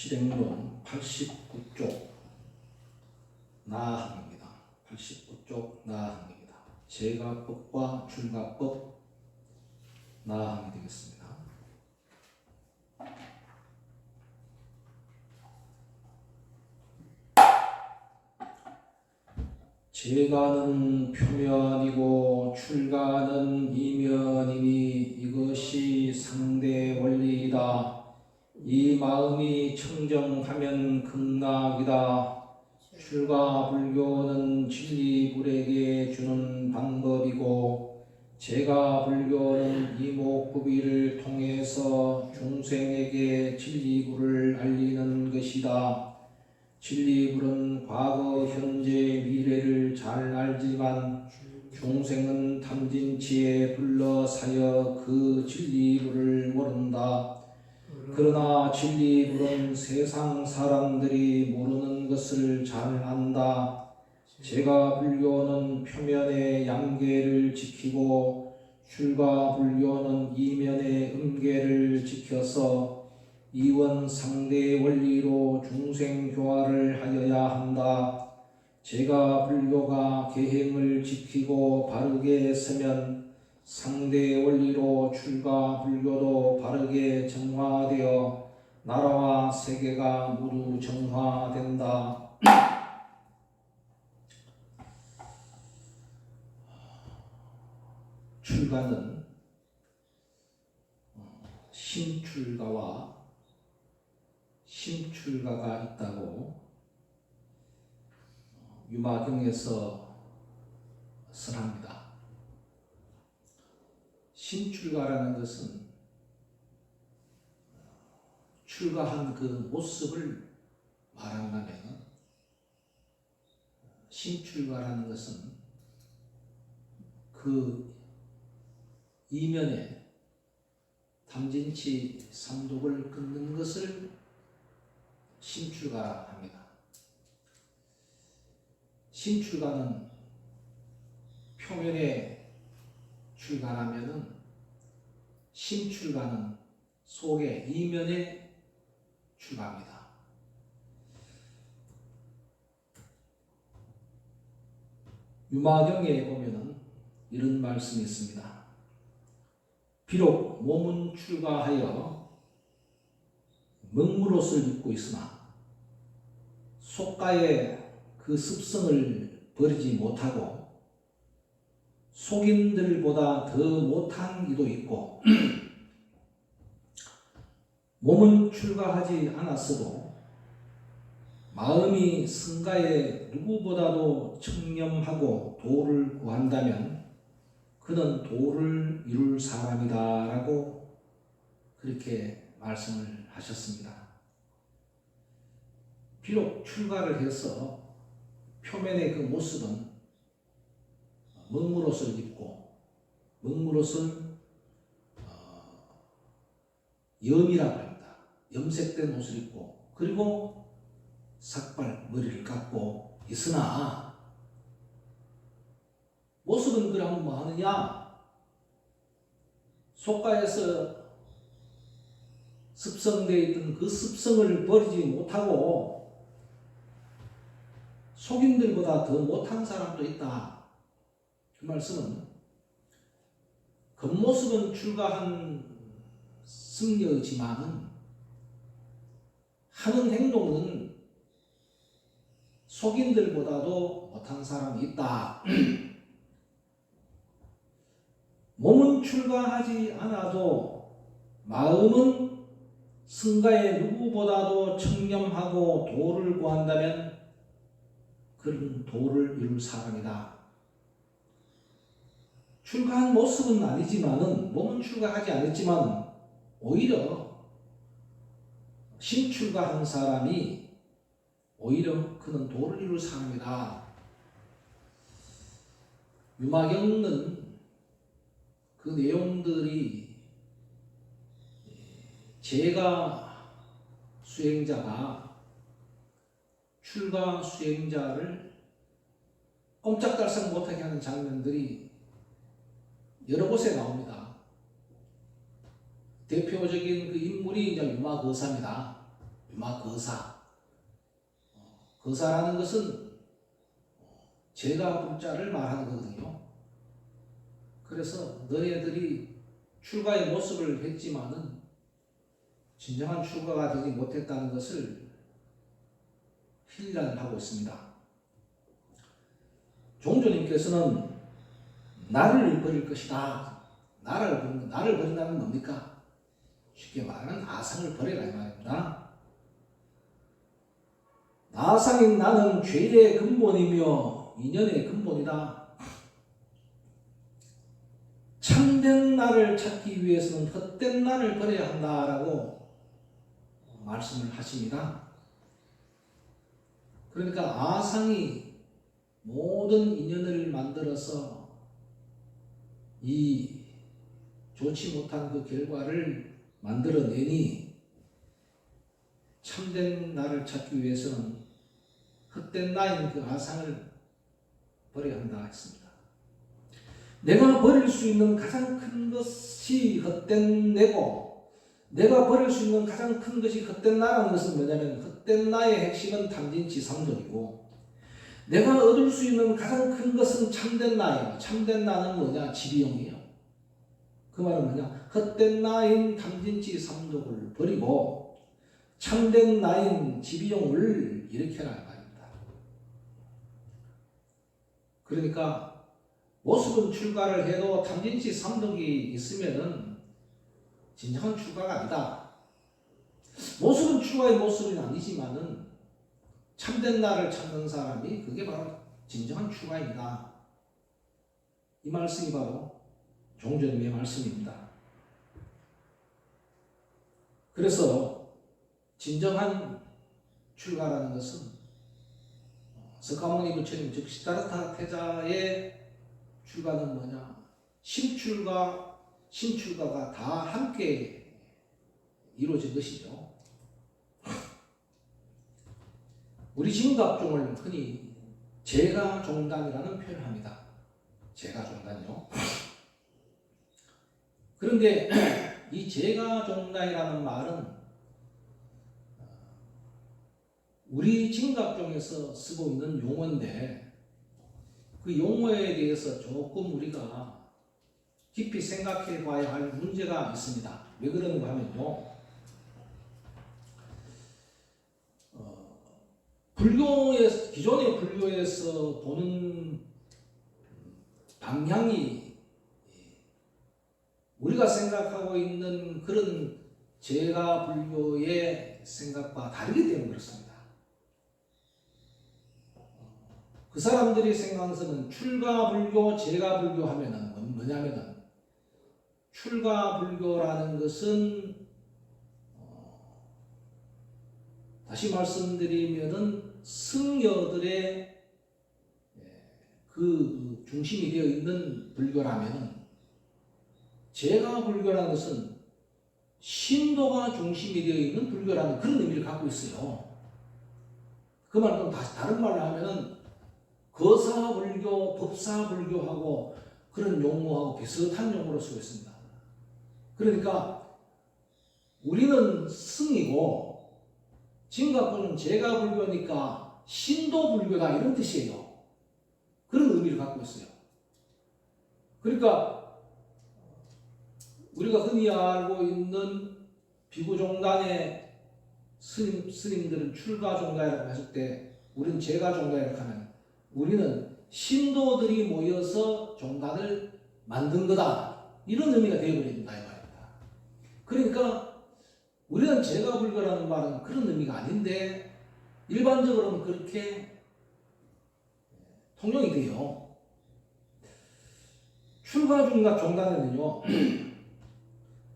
실행론 89쪽 나항입니다. 89쪽 나항입니다. 제가법과 출가법 나항이 되겠습니다. 제가는 표면이고 출가는 이면이니 이것이 상대 원리이다. 이 마음이 청정하면 극락이다. 출가 불교는 진리불에게 주는 방법이고 제가 불교는 이목구비를 통해서 중생에게 진리불을 알리는 것이다. 진리불은 과거, 현재, 미래를 잘 알지만 중생은 탐진치에 불러사여 그 진리불을 모른다. 그러나 진리불은 세상 사람들이 모르는 것을 잘 안다. 제가 불교는 표면의 양계를 지키고 출가 불교는 이면의 음계를 지켜서 이원 상대 원리로 중생 교화를 하여야 한다. 제가 불교가 계행을 지키고 바르게 서면 상대 원리로 출가 불교도 바르게 정화되어 나라와 세계가 모두 정화된다. 출가는 심출가와 심출가가 있다고 유마경에서 설합니다. 심출가라는 것은 출가한 그 모습을 말한다면 심출가라는 것은 그 이면에 탐진치 삼독을 끊는 것을 심출가라 합니다. 심출가는 표면에 출가라면은 심출가는 속에 이면에 출가합니다. 유마경에 보면은 이런 말씀이 있습니다. 비록 몸은 출가하여 먹물옷을 입고 있으나 속가의 그 습성을 버리지 못하고 속인들보다 더 못한 이도 있고 몸은 출가하지 않았어도 마음이 승가에 누구보다도 청렴하고 도를 구한다면 그는 도를 이룰 사람이다 라고 그렇게 말씀을 하셨습니다. 비록 출가를 해서 표면의 그 모습은 먹물옷을 입고 먹물옷은 염이라고 합니다. 염색된 옷을 입고 그리고 삭발 머리를 깎고 있으나 모습은 그러면 뭐 하느냐? 속가에서 습성되어 있던 그 습성을 버리지 못하고 속인들보다 더 못한 사람도 있다. 그 말씀은 겉모습은 출가한 승려이지만은 하는 행동은 속인들보다도 못한 사람이 있다. 몸은 출가하지 않아도 마음은 승가의 누구보다도 청렴하고 도를 구한다면 그런 도를 이룰 사람이다. 출가한 모습은 아니지만은 몸은 출가하지 않았지만 오히려 심출가한 사람이 오히려 그는 도를 이룰 사람이다. 유마경은 그 내용들이 제가 수행자가 출가 수행자를 꼼짝달싹 못하게 하는 장면들이 여러 곳에 나옵니다. 대표적인 그 인물이 이제 유마거사입니다. 유마거사. 거사라는 것은 제가 불자를 말하는 거거든요. 그래서 너희들이 출가의 모습을 했지만은 진정한 출가가 되지 못했다는 것을 힐난을 하고 있습니다. 종조님께서는 나를 버릴 것이다. 나를 버린다는 뭡니까? 쉽게 말하면 아상을 버리라 이 말입니다. 아상인 나는 죄의 근본이며 인연의 근본이다. 참된 나를 찾기 위해서는 헛된 나를 버려야 한다라고 말씀을 하십니다. 그러니까 아상이 모든 인연을 만들어서 이 좋지 못한 그 결과를 만들어내니 참된 나를 찾기 위해서는 헛된 나인 그 아상을 버려야 한다 했습니다. 내가 버릴 수 있는 가장 큰 것이 헛된 내고 내가 버릴 수 있는 가장 큰 것이 헛된 나라는 것은 뭐냐면 헛된 나의 핵심은 탐진치삼독이고 내가 얻을 수 있는 가장 큰 것은 참된 나예요. 참된 나는 뭐냐? 지비용이에요. 그 말은 뭐냐? 헛된 나인 탐진치삼독을 버리고 참된 나인 지비용을 일으켜라 말입니다. 그러니까 모습은 출가를 해도 탐진치삼독이 있으면은 진정한 출가가 아니다. 모습은 출가의 모습은 아니지만은 참된 나를 찾는 사람이 그게 바로 진정한 출가입니다. 이 말씀이 바로 종조님의 말씀입니다. 그래서 진정한 출가라는 것은 석가모니 부처님 즉 시다르타 태자의 출가는 뭐냐? 신출가, 신출가가 다 함께 이루어진 것이죠. 우리 진갑종을 흔히 제가종단이라는 표현을 합니다. 제가종단이요. 그런데 이 제가종단이라는 말은 우리 진갑종에서 쓰고 있는 용어인데 그 용어에 대해서 조금 우리가 깊이 생각해 봐야 할 문제가 있습니다. 왜 그러는가 하면요. 기존의 불교에서 보는 방향이 우리가 생각하고 있는 그런 제가 불교의 생각과 다르기 때문에 그렇습니다. 그 사람들이 생각하는 것은 출가 불교, 제가 불교 하면은 뭐냐면은 출가 불교라는 것은 다시 말씀드리면은 승려들의 그 중심이 되어 있는 불교라면은 제가 불교라는 것은 신도가 중심이 되어 있는 불교라는 그런 의미를 갖고 있어요. 그 말은 다시 다른 말로 하면은 거사 불교, 법사 불교하고 그런 용어하고 비슷한 용어로 쓰고 있습니다. 그러니까 우리는 승이고 진갑불교는 제가 불교니까 신도 불교다 이런 뜻이에요. 그런 의미를 갖고 있어요. 그러니까 우리가 흔히 알고 있는 비구종단의 스님들은 출가종단이라고 했을 때 우리는 제가종단이라고 하면 우리는 신도들이 모여서 종단을 만든 거다 이런 의미가 되어버립니다 이 말입니다. 그러니까 우리는 제가불교라는 말은 그런 의미가 아닌데 일반적으로는 그렇게 통용이 돼요. 출가중갑 종단에는요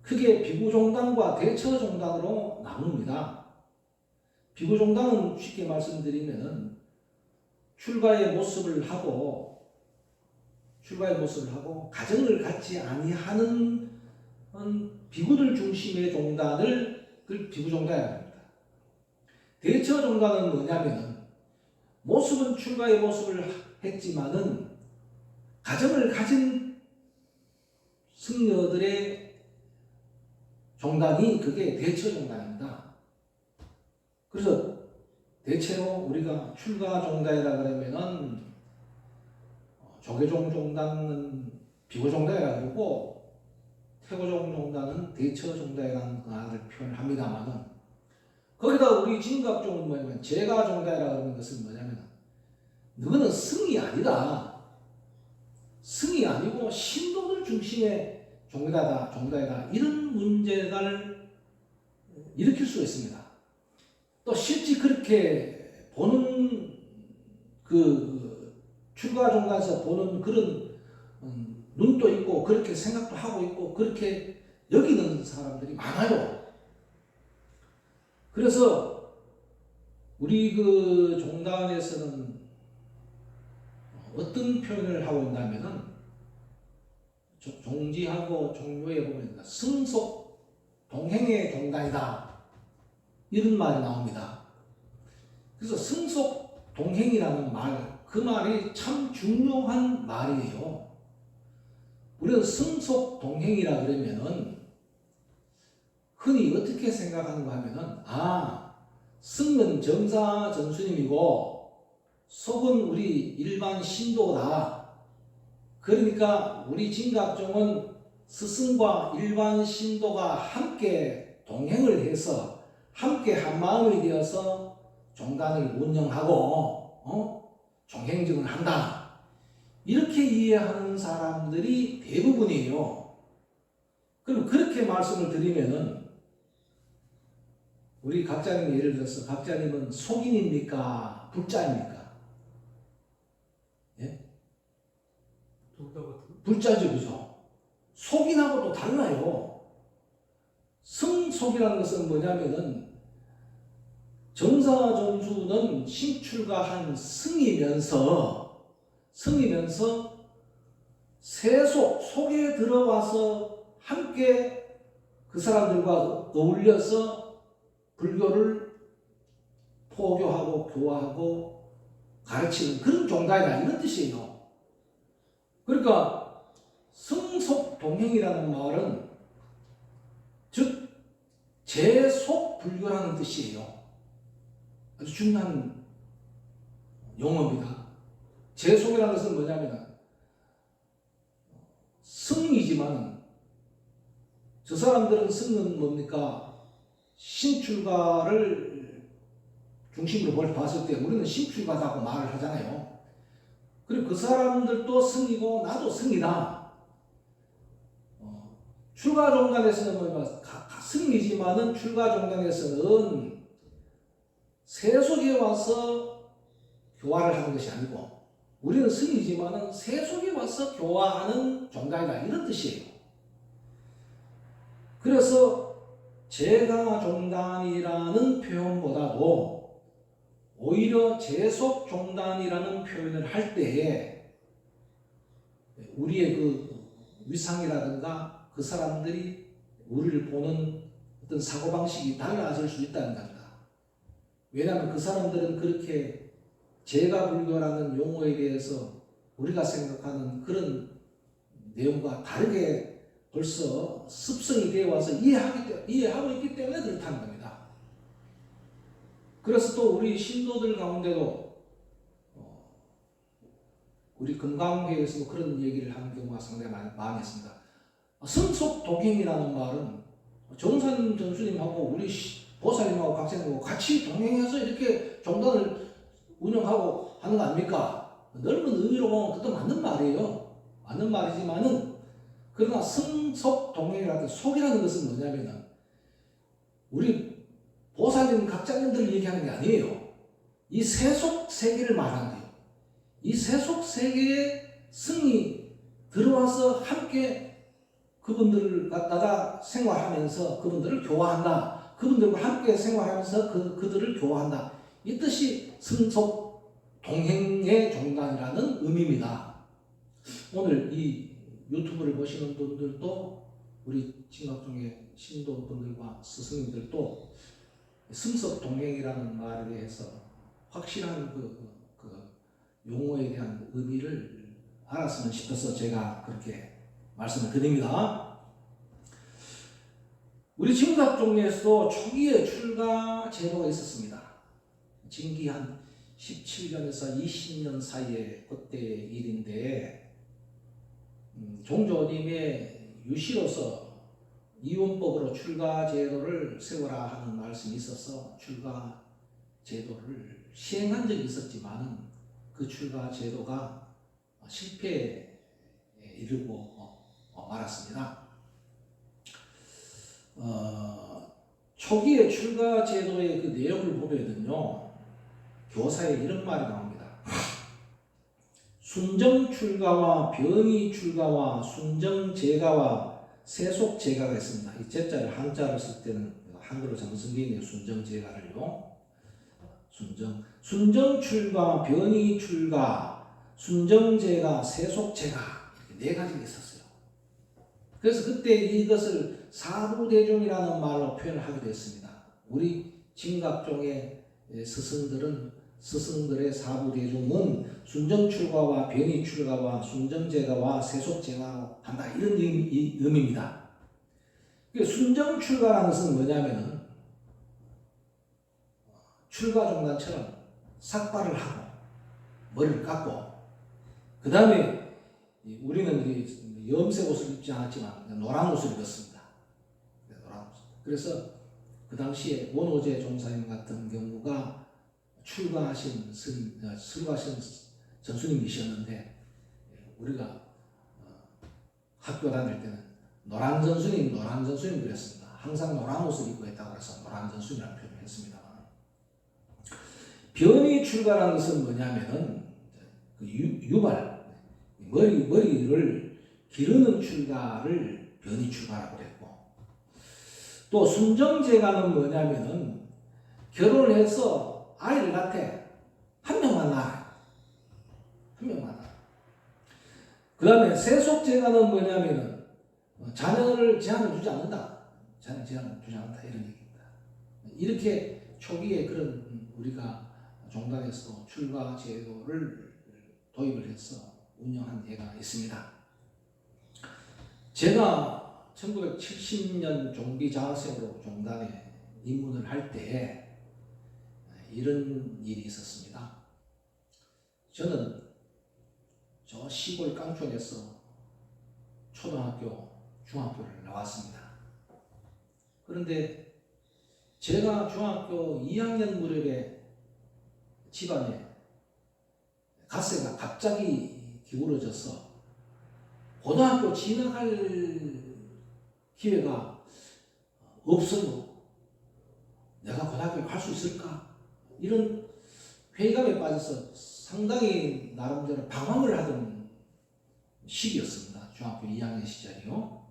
크게 비구종단과 대처종단으로 나눕니다. 비구종단은 쉽게 말씀드리면은 출가의 모습을 하고 가정을 갖지 아니하는 비구들 중심의 종단을 비구종단이라고 합니다. 대처종단은 뭐냐면은 모습은 출가의 모습을 했지만은 가정을 가진 승려들의 종단이 그게 대처종단입니다. 그래서 대체로 우리가 출가 종단이라 그러면은 조계종 종단은 비고종단이라 그러고 태고종 종단은 대처 종단이라는 말을 표현합니다만은 거기다 우리 진각종은 뭐냐면 제가 종단이라 그러는 것은 뭐냐면 너는 승이 아니다. 승이 아니고 신도들 중심의 종단이다. 이런 문제를 일으킬 수가 있습니다. 또 실제 그렇게 보는 출가 종단에서 보는 그런 눈도 있고 그렇게 생각도 하고 있고 그렇게 여기는 사람들이 많아요. 그래서 우리 종단에서는 어떤 표현을 하고 있냐면은 종지하고 종묘에 보면 승속 동행의 종단이다 이런 말이 나옵니다. 그래서 승속 동행이라는 그 말이 참 중요한 말이에요. 우리는 승속 동행이라 그러면은 흔히 어떻게 생각하는가 하면은 승은 정사 전수님이고 속은 우리 일반 신도다. 그러니까 우리 진각종은 스승과 일반 신도가 함께 동행을 해서 함께 한 마음이 되어서 종단을 운영하고 종행정을 한다. 이렇게 이해하는 사람들이 대부분이에요. 그럼 그렇게 말씀을 드리면은 우리 각자님 예를 들어서 각자님은 속인입니까? 불자입니까? 예? 불자죠, 그죠? 속인하고 또 달라요. 승속이라는 것은 뭐냐면은 정사정수는 신출가한 승이면서 세속, 속에 들어와서 함께 그 사람들과 어울려서 불교를 포교하고 교화하고 가르치는 그런 종단이다 이런 뜻이에요. 그러니까 승속 동행이라는 말은 즉 제속 불교라는 뜻이에요. 아주 중요한 용어입니다. 제속이라는 것은 뭐냐면 승이지만 저 사람들은 승은 뭡니까? 신출가를 중심으로 봤을 때 우리는 신출가다고 말을 하잖아요. 그리고 그 사람들도 승이고 나도 승이다. 출가 종단에서는 승이지만은 출가 종단에서는 세속에 와서 교화를 하는 것이 아니고 우리는 승이지만은 세속에 와서 교화하는 종단이다 이런 뜻이에요. 그래서 제가 종단이라는 표현보다도 오히려 제속 종단이라는 표현을 할 때에 우리의 위상이라든가 그 사람들이 우리를 보는 어떤 사고방식이 달라질 수 있다는 겁니다. 왜냐하면 그 사람들은 그렇게 제가불교라는 용어에 대해서 우리가 생각하는 그런 내용과 다르게 벌써 습성이 되어 와서 이해하고 있기 때문에 그렇다는 겁니다. 그래서 또 우리 신도들 가운데도 우리 금강회에서 그런 얘기를 하는 경우가 상당히 많이 있습니다. 승속 동행이라는 말은 정산 전수님하고 우리 보살님하고 각사님하고 같이 동행해서 이렇게 종단을 운영하고 하는 거 아닙니까? 넓은 의미로 보면 그것도 맞는 말이에요. 맞는 말이지만은 그러나 승속 동행이라는 속이라는 것은 뭐냐면은 우리 보살님 각자님들을 얘기하는 게 아니에요. 이 세속 세계를 말하는 거예요. 이 세속 세계에 승이 들어와서 함께 그분들을 갖다가 생활하면서 그분들을 교화한다. 그분들과 함께 생활하면서 그들을 교화한다. 이 뜻이 승속 동행의 종단이라는 의미입니다. 오늘 이 유튜브를 보시는 분들도 우리 진각종의 신도분들과 스승님들도 승속 동행이라는 말에 대해서 확실한 그 용어에 대한 의미를 알았으면 싶어서 제가 그렇게 말씀을 드립니다. 우리 진각종에서도 초기에 출가 제도가 있었습니다. 진기 한 17년에서 20년 사이에 그때의 일인데 종조님의 유시로서 이원법으로 출가 제도를 세워라 하는 말씀이 있어서 출가 제도를 시행한 적이 있었지만은 그 출가 제도가 실패에 이르고 말았습니다. 초기의 출가 제도의 그 내용을 보면은요, 교사에 이런 말이 나옵니다. 순정 출가와 변이 출가와 순정 제가와 세속 제가가 있습니다. 이 제자를 한자를 쓸 때는 한글로 잘못 쓴 게 있네요. 순정 제가를요. 순정 출가, 변이 출가, 순정 제가, 세속 제가 이렇게 네 가지가 있었어요. 그래서 그때 이것을 사부대종이라는 말로 표현을 하기도 했습니다. 우리 진각종의 스승들의 사부대종은 순정출가와 변이출가와 순정제가와 세속제가 한다 이런 의미입니다. 순정출가라는 것은 뭐냐면은 출가종단처럼 삭발을 하고 머리를 깎고 그 다음에 우리는 염색 옷을 입지 않았지만 노란 옷을 입었습니다. 노란 옷. 그래서 그 당시에 원오제 종사님 같은 경우가 출가하신 전수님이셨는데 우리가 학교 다닐 때는 노란 전수님 그랬습니다. 항상 노란 옷을 입고 했다고 해서 노란 전수님이라는 표현을 했습니다. 변이 출가라는 것은 뭐냐면은 그 유발 머리를 기르는 출가를 변이 출가라고 그랬고, 또 순정제가는 뭐냐면은 결혼을 해서 아이를 낳되 한 명만 낳아. 그 다음에 세속제가는 뭐냐면은 자녀를 제한을 주지 않는다. 이런 얘기입니다. 이렇게 초기에 그런 우리가 종단에서 출가 제도를 도입을 해서 운영한 예가 있습니다. 제가 1970년 종기장학생으로 종단에 입문을 할 때 이런 일이 있었습니다. 저는 저 시골 깡촌에서 초등학교, 중학교를 나왔습니다. 그런데 제가 중학교 2학년 무렵에 집안에 갓세가 갑자기 기울어져서 고등학교 진학할 기회가 없어요. 내가 고등학교에 갈 수 있을까? 이런 회의감에 빠져서 상당히 나름대로 방황을 하던 시기였습니다. 중학교 2학년 시절이요.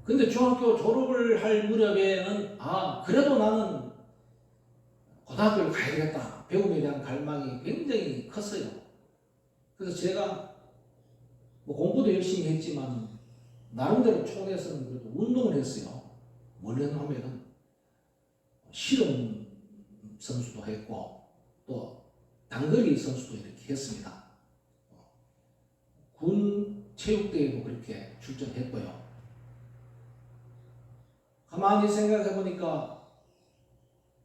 근데 중학교 졸업을 할 무렵에는 그래도 나는 고등학교를 가야 되겠다. 배움에 대한 갈망이 굉장히 컸어요. 그래서 제가 공부도 열심히 했지만 나름대로 촌에서는 그래도 운동을 했어요. 뭘 하면은 실험 선수도 했고 또 단거리 선수도 이렇게 했습니다. 군 체육대회도 그렇게 출전했고요. 가만히 생각해 보니까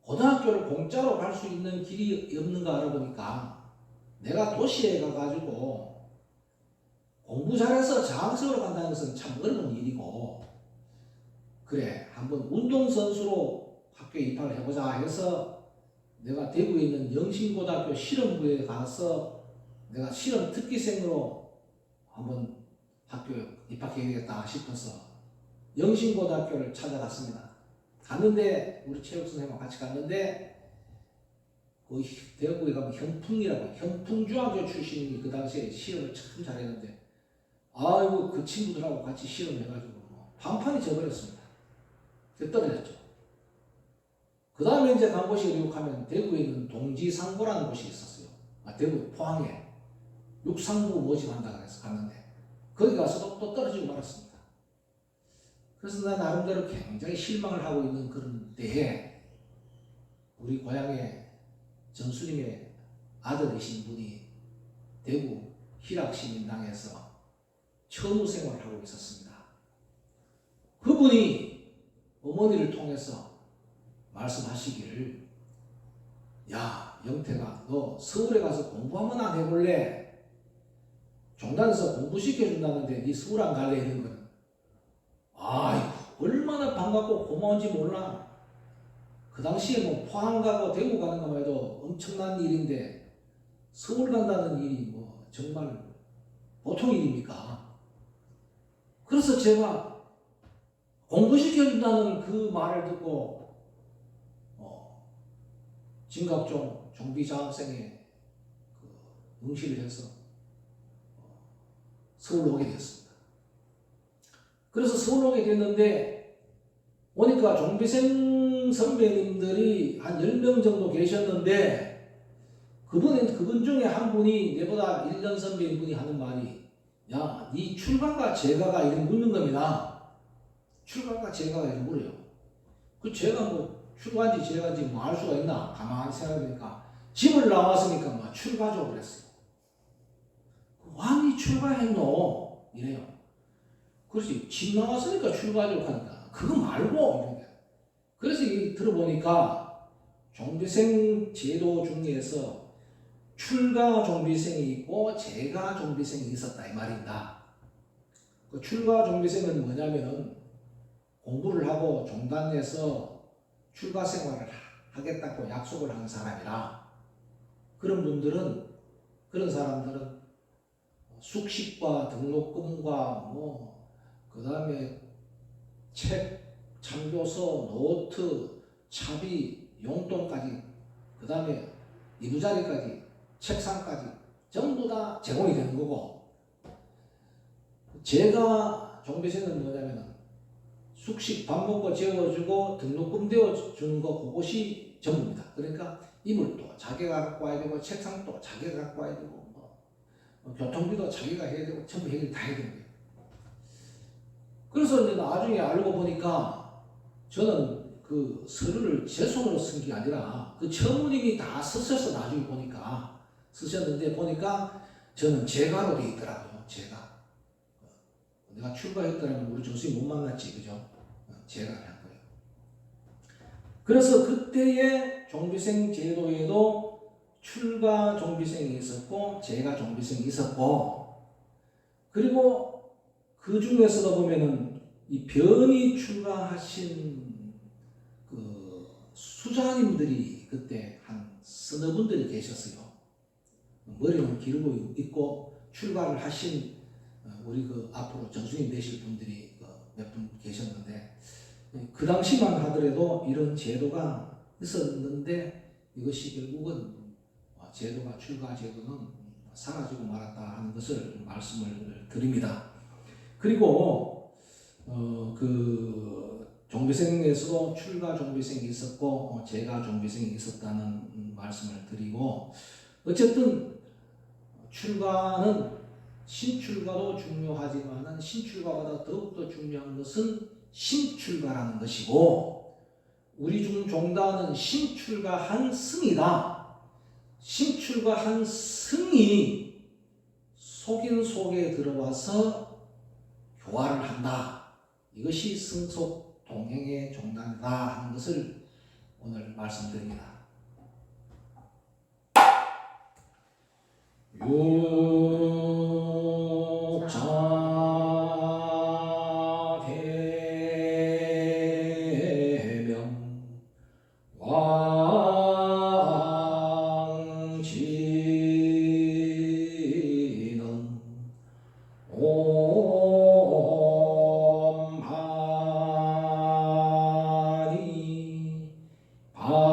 고등학교를 공짜로 갈 수 있는 길이 없는가 알아보니까 내가 도시에 가가지고 공부 잘해서 장학생으로 간다는 것은 참 어려운 일이고, 그래 한번 운동선수로 학교에 입학을 해보자 해서 내가 대구에 있는 영신고등학교 실험부에 가서 내가 실험 특기생으로 한번 학교에 입학해야겠다 싶어서 영신고등학교를 찾아갔습니다. 갔는데 우리 체육선생님과 같이 갔는데 그 대구에 가면 현풍중학교 출신이 그 당시에 실험을 참 잘했는데 아이고 그 친구들하고 같이 실험해가지고 판판이 져버렸습니다. 떨어졌죠. 그 다음에 이제 간 곳이 어디고 하면 대구에 있는 동지상고라는 곳이 있었어요. 대구 포항에 육상부 모집한다고 해서 갔는데 거기 가서도 또 떨어지고 말았습니다. 그래서 나 나름대로 굉장히 실망을 하고 있는 그런 때에 우리 고향에 전수님의 아들이신 분이 대구 희락시민당에서 처무 생활을 하고 있었습니다. 그분이 어머니를 통해서 말씀하시기를 야 영태가 너 서울에 가서 공부 한번 안 해볼래? 종단에서 공부시켜준다는데 네 서울 안 갈래? 이런 거는 아이고 얼마나 반갑고 고마운지 몰라. 그 당시에 뭐 포항 가고 대구 가는 것만 해도 엄청난 일인데 서울 간다는 일이 뭐 정말 보통 일입니까? 그래서 제가 공부시켜준다는 그 말을 듣고 진갑종 종비장학생에 응시를 해서 서울로 오게 됐습니다. 그래서 서울로 오게 됐는데 오니까 종비생 선배님들이 한 10명 정도 계셨는데 그분 중에 한 분이 내보다 1년 선배인 분이 하는 말이 야, 네 출가가 제가가 이렇게 묻는 겁니다. 출가가 제가가 이렇게 물어요. 그 제가 뭐 출가인지 제가인지 뭐 알 수가 있나? 가만히 생각해보니까 집을 나왔으니까 막 출가죠 그랬어요. 왕이 출가했노? 이래요. 그렇지. 집 나왔으니까 출가죠 하니까 그거 말고 이렇게. 그래서 들어보니까 종비생 제도 중에서 출가 종비생이 있고 재가 종비생이 있었다 이 말입니다. 그 출가 종비생은 뭐냐면은 공부를 하고 종단에서 출가 생활을 하겠다고 약속을 한 사람이라 그런 사람들은 숙식과 등록금과 그 다음에 책, 참교서, 노트, 차비, 용돈까지 그 다음에 이부자리까지 책상까지 전부 다 제공이 되는 거고 제가 종비생은 뭐냐면 숙식 밥 먹고 재워주고 등록금 대어주는 거 그것이 전부입니다. 그러니까 이불도 자기가 갖고 와야 되고 책상도 자기가 갖고 와야 되고 교통비도 자기가 해야 되고 전부 해결 다 해야 되는 거예요. 그래서 이제 나중에 알고 보니까 저는 그 서류를 제 손으로 쓴 게 아니라 그 처무님이 다 쓰셔서 나중에 보니까 쓰셨는데 보니까 저는 재가로 돼 있더라고요. 재가. 내가 출가했더라면 우리 교수님 못 만났지, 그죠? 제가 한 거예요. 그래서 그때의 종비생 제도에도 출가 종비생이 있었고, 재가 종비생이 있었고, 그리고 그 중에서도 보면은 이 변이 출가하신 그 수자님들이 그때 한 서너 분들이 계셨어요. 머리는 기르고 있고 출가를 하신 우리 그 앞으로 전수님 되실 분들이 몇 분 계셨는데 그 당시만 하더라도 이런 제도가 있었는데 이것이 결국은 제도가 출가 제도는 사라지고 말았다 하는 것을 말씀을 드립니다. 그리고 그 종비생에서도 출가 종비생이 있었고 재가 종비생이 있었다는 말씀을 드리고 어쨌든 출가는 신출가도 중요하지만 신출가보다 더욱더 중요한 것은 신출가라는 것이고 우리 중 종단은 신출가한 승이다. 신출가한 승이 속인 속에 들어와서 교화를 한다. 이것이 승속 동행의 종단이다 하는 것을 오늘 말씀드립니다. 육자 대명 왕지는 옴하니 밤매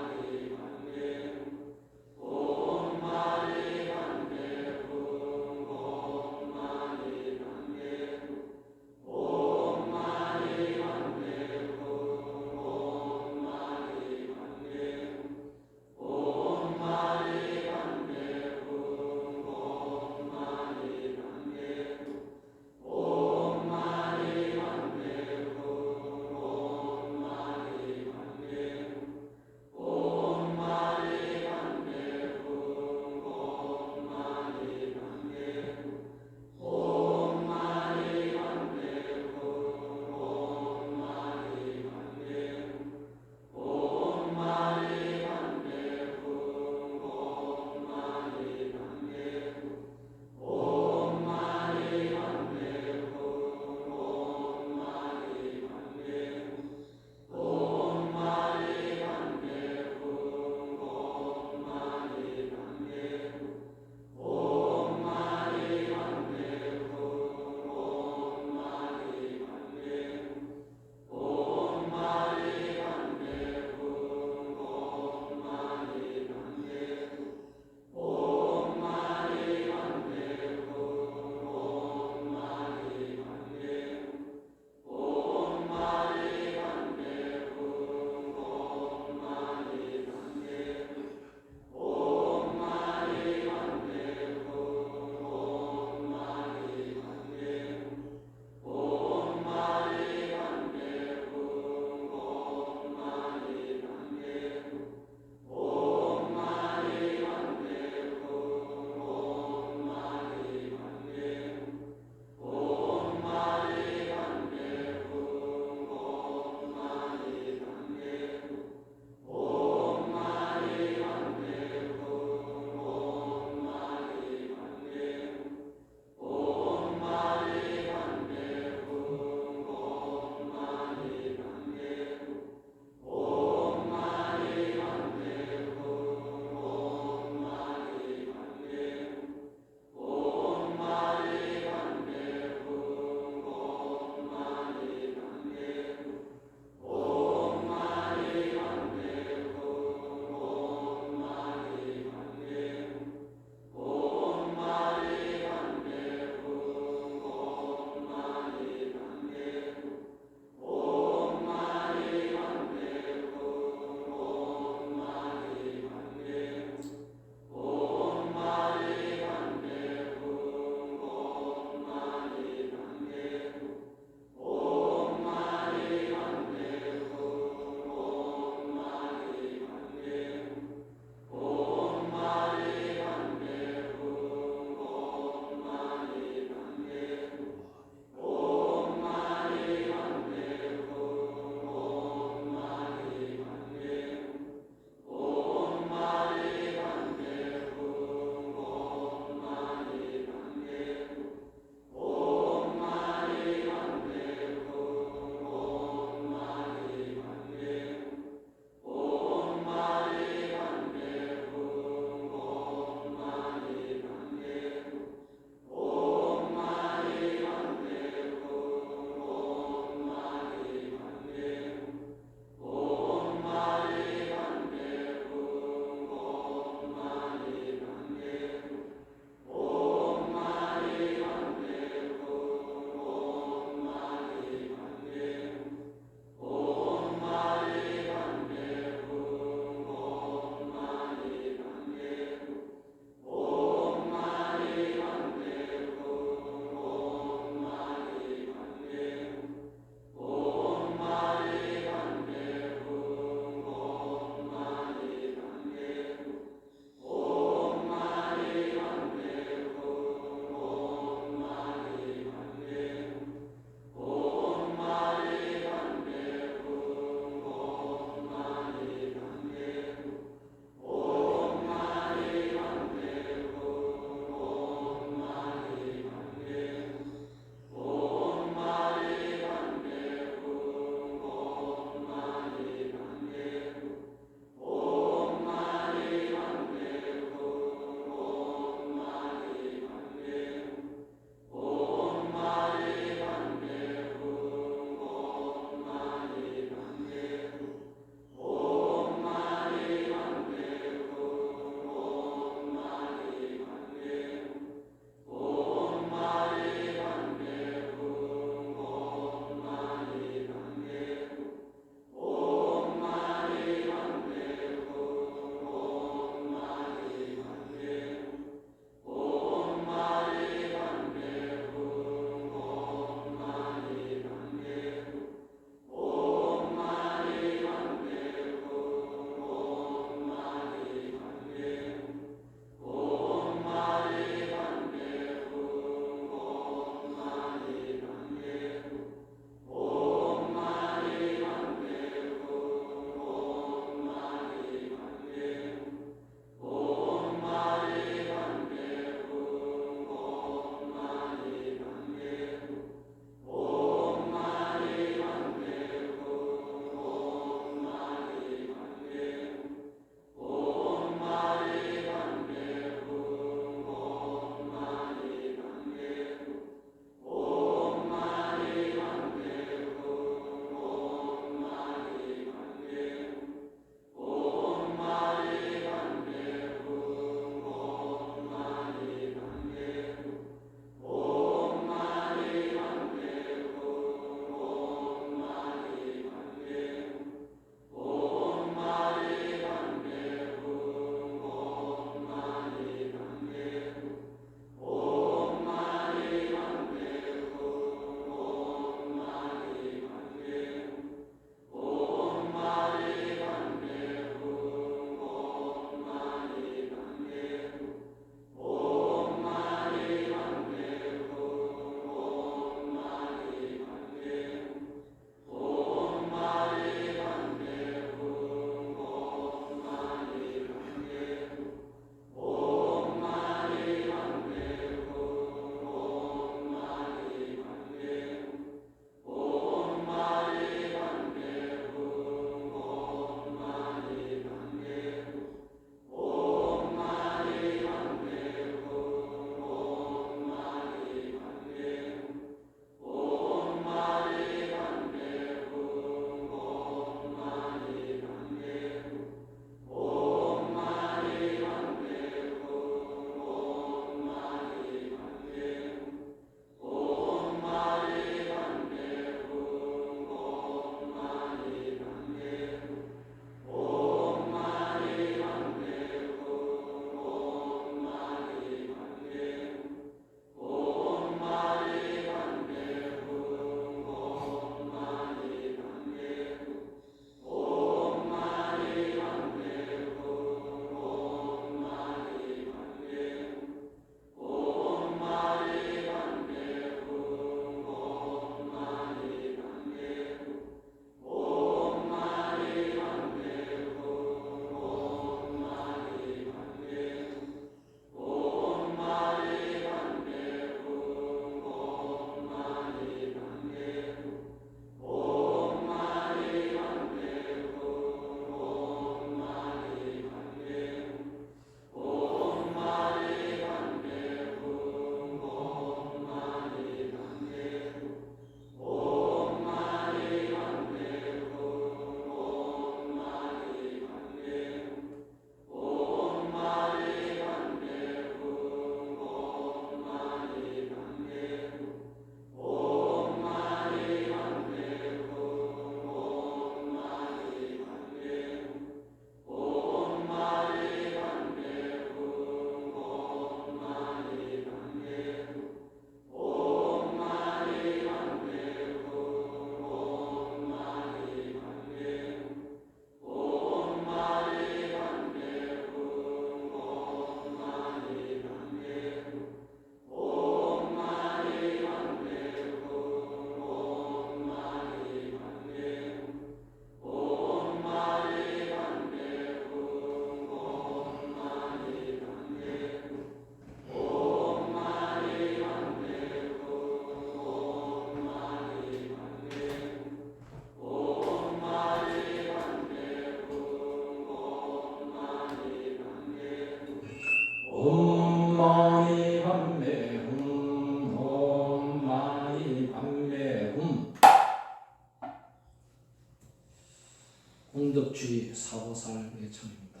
금덕주의 사보살 예천입니다.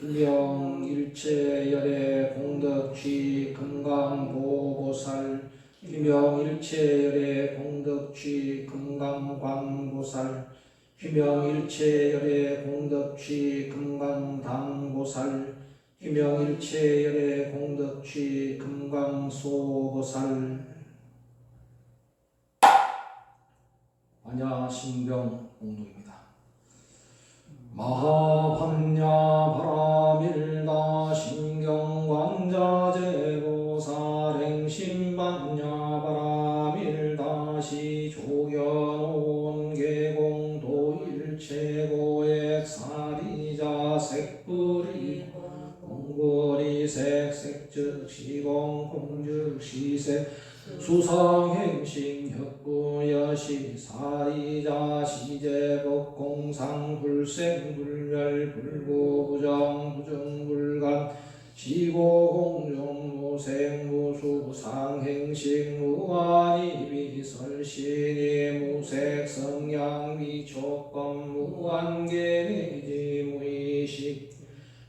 귀명일체열의 공덕주의 금강보보살, 귀명일체열의 공덕주의 금강광보살, 귀명일체열의 공덕주의 금강당보살, 귀명일체열의 공덕주의 금강소보살, 반야신병 공동입니다. 마하반야 바라밀다 신경광자제보살 행심반야 바라밀다 시조견온 계공도일체고액 사리자 색불이 공거리색 색즉 시공 공즉 시색 수상행신 혁부여시 사리자 시제법 공상 불생 불멸 불구부정 부정불간 시고공정 무생무수 상행식 무한이 비설신이 무색 성양 미촉검 무한계내지 무의식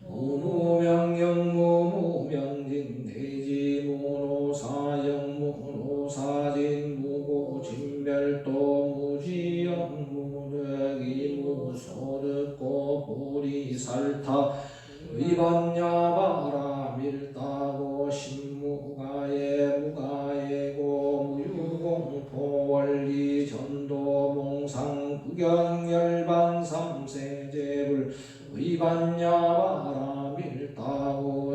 무무명령 무무명진 대지 무노사영 무노사진 무고진별도 무지영 무득이 무소득고 보리살타 위반야바라 밀다고 신무가예 무가예고 무유공포 원리 전도 몽상 구경열반 삼세제불 위반야바라 밀다고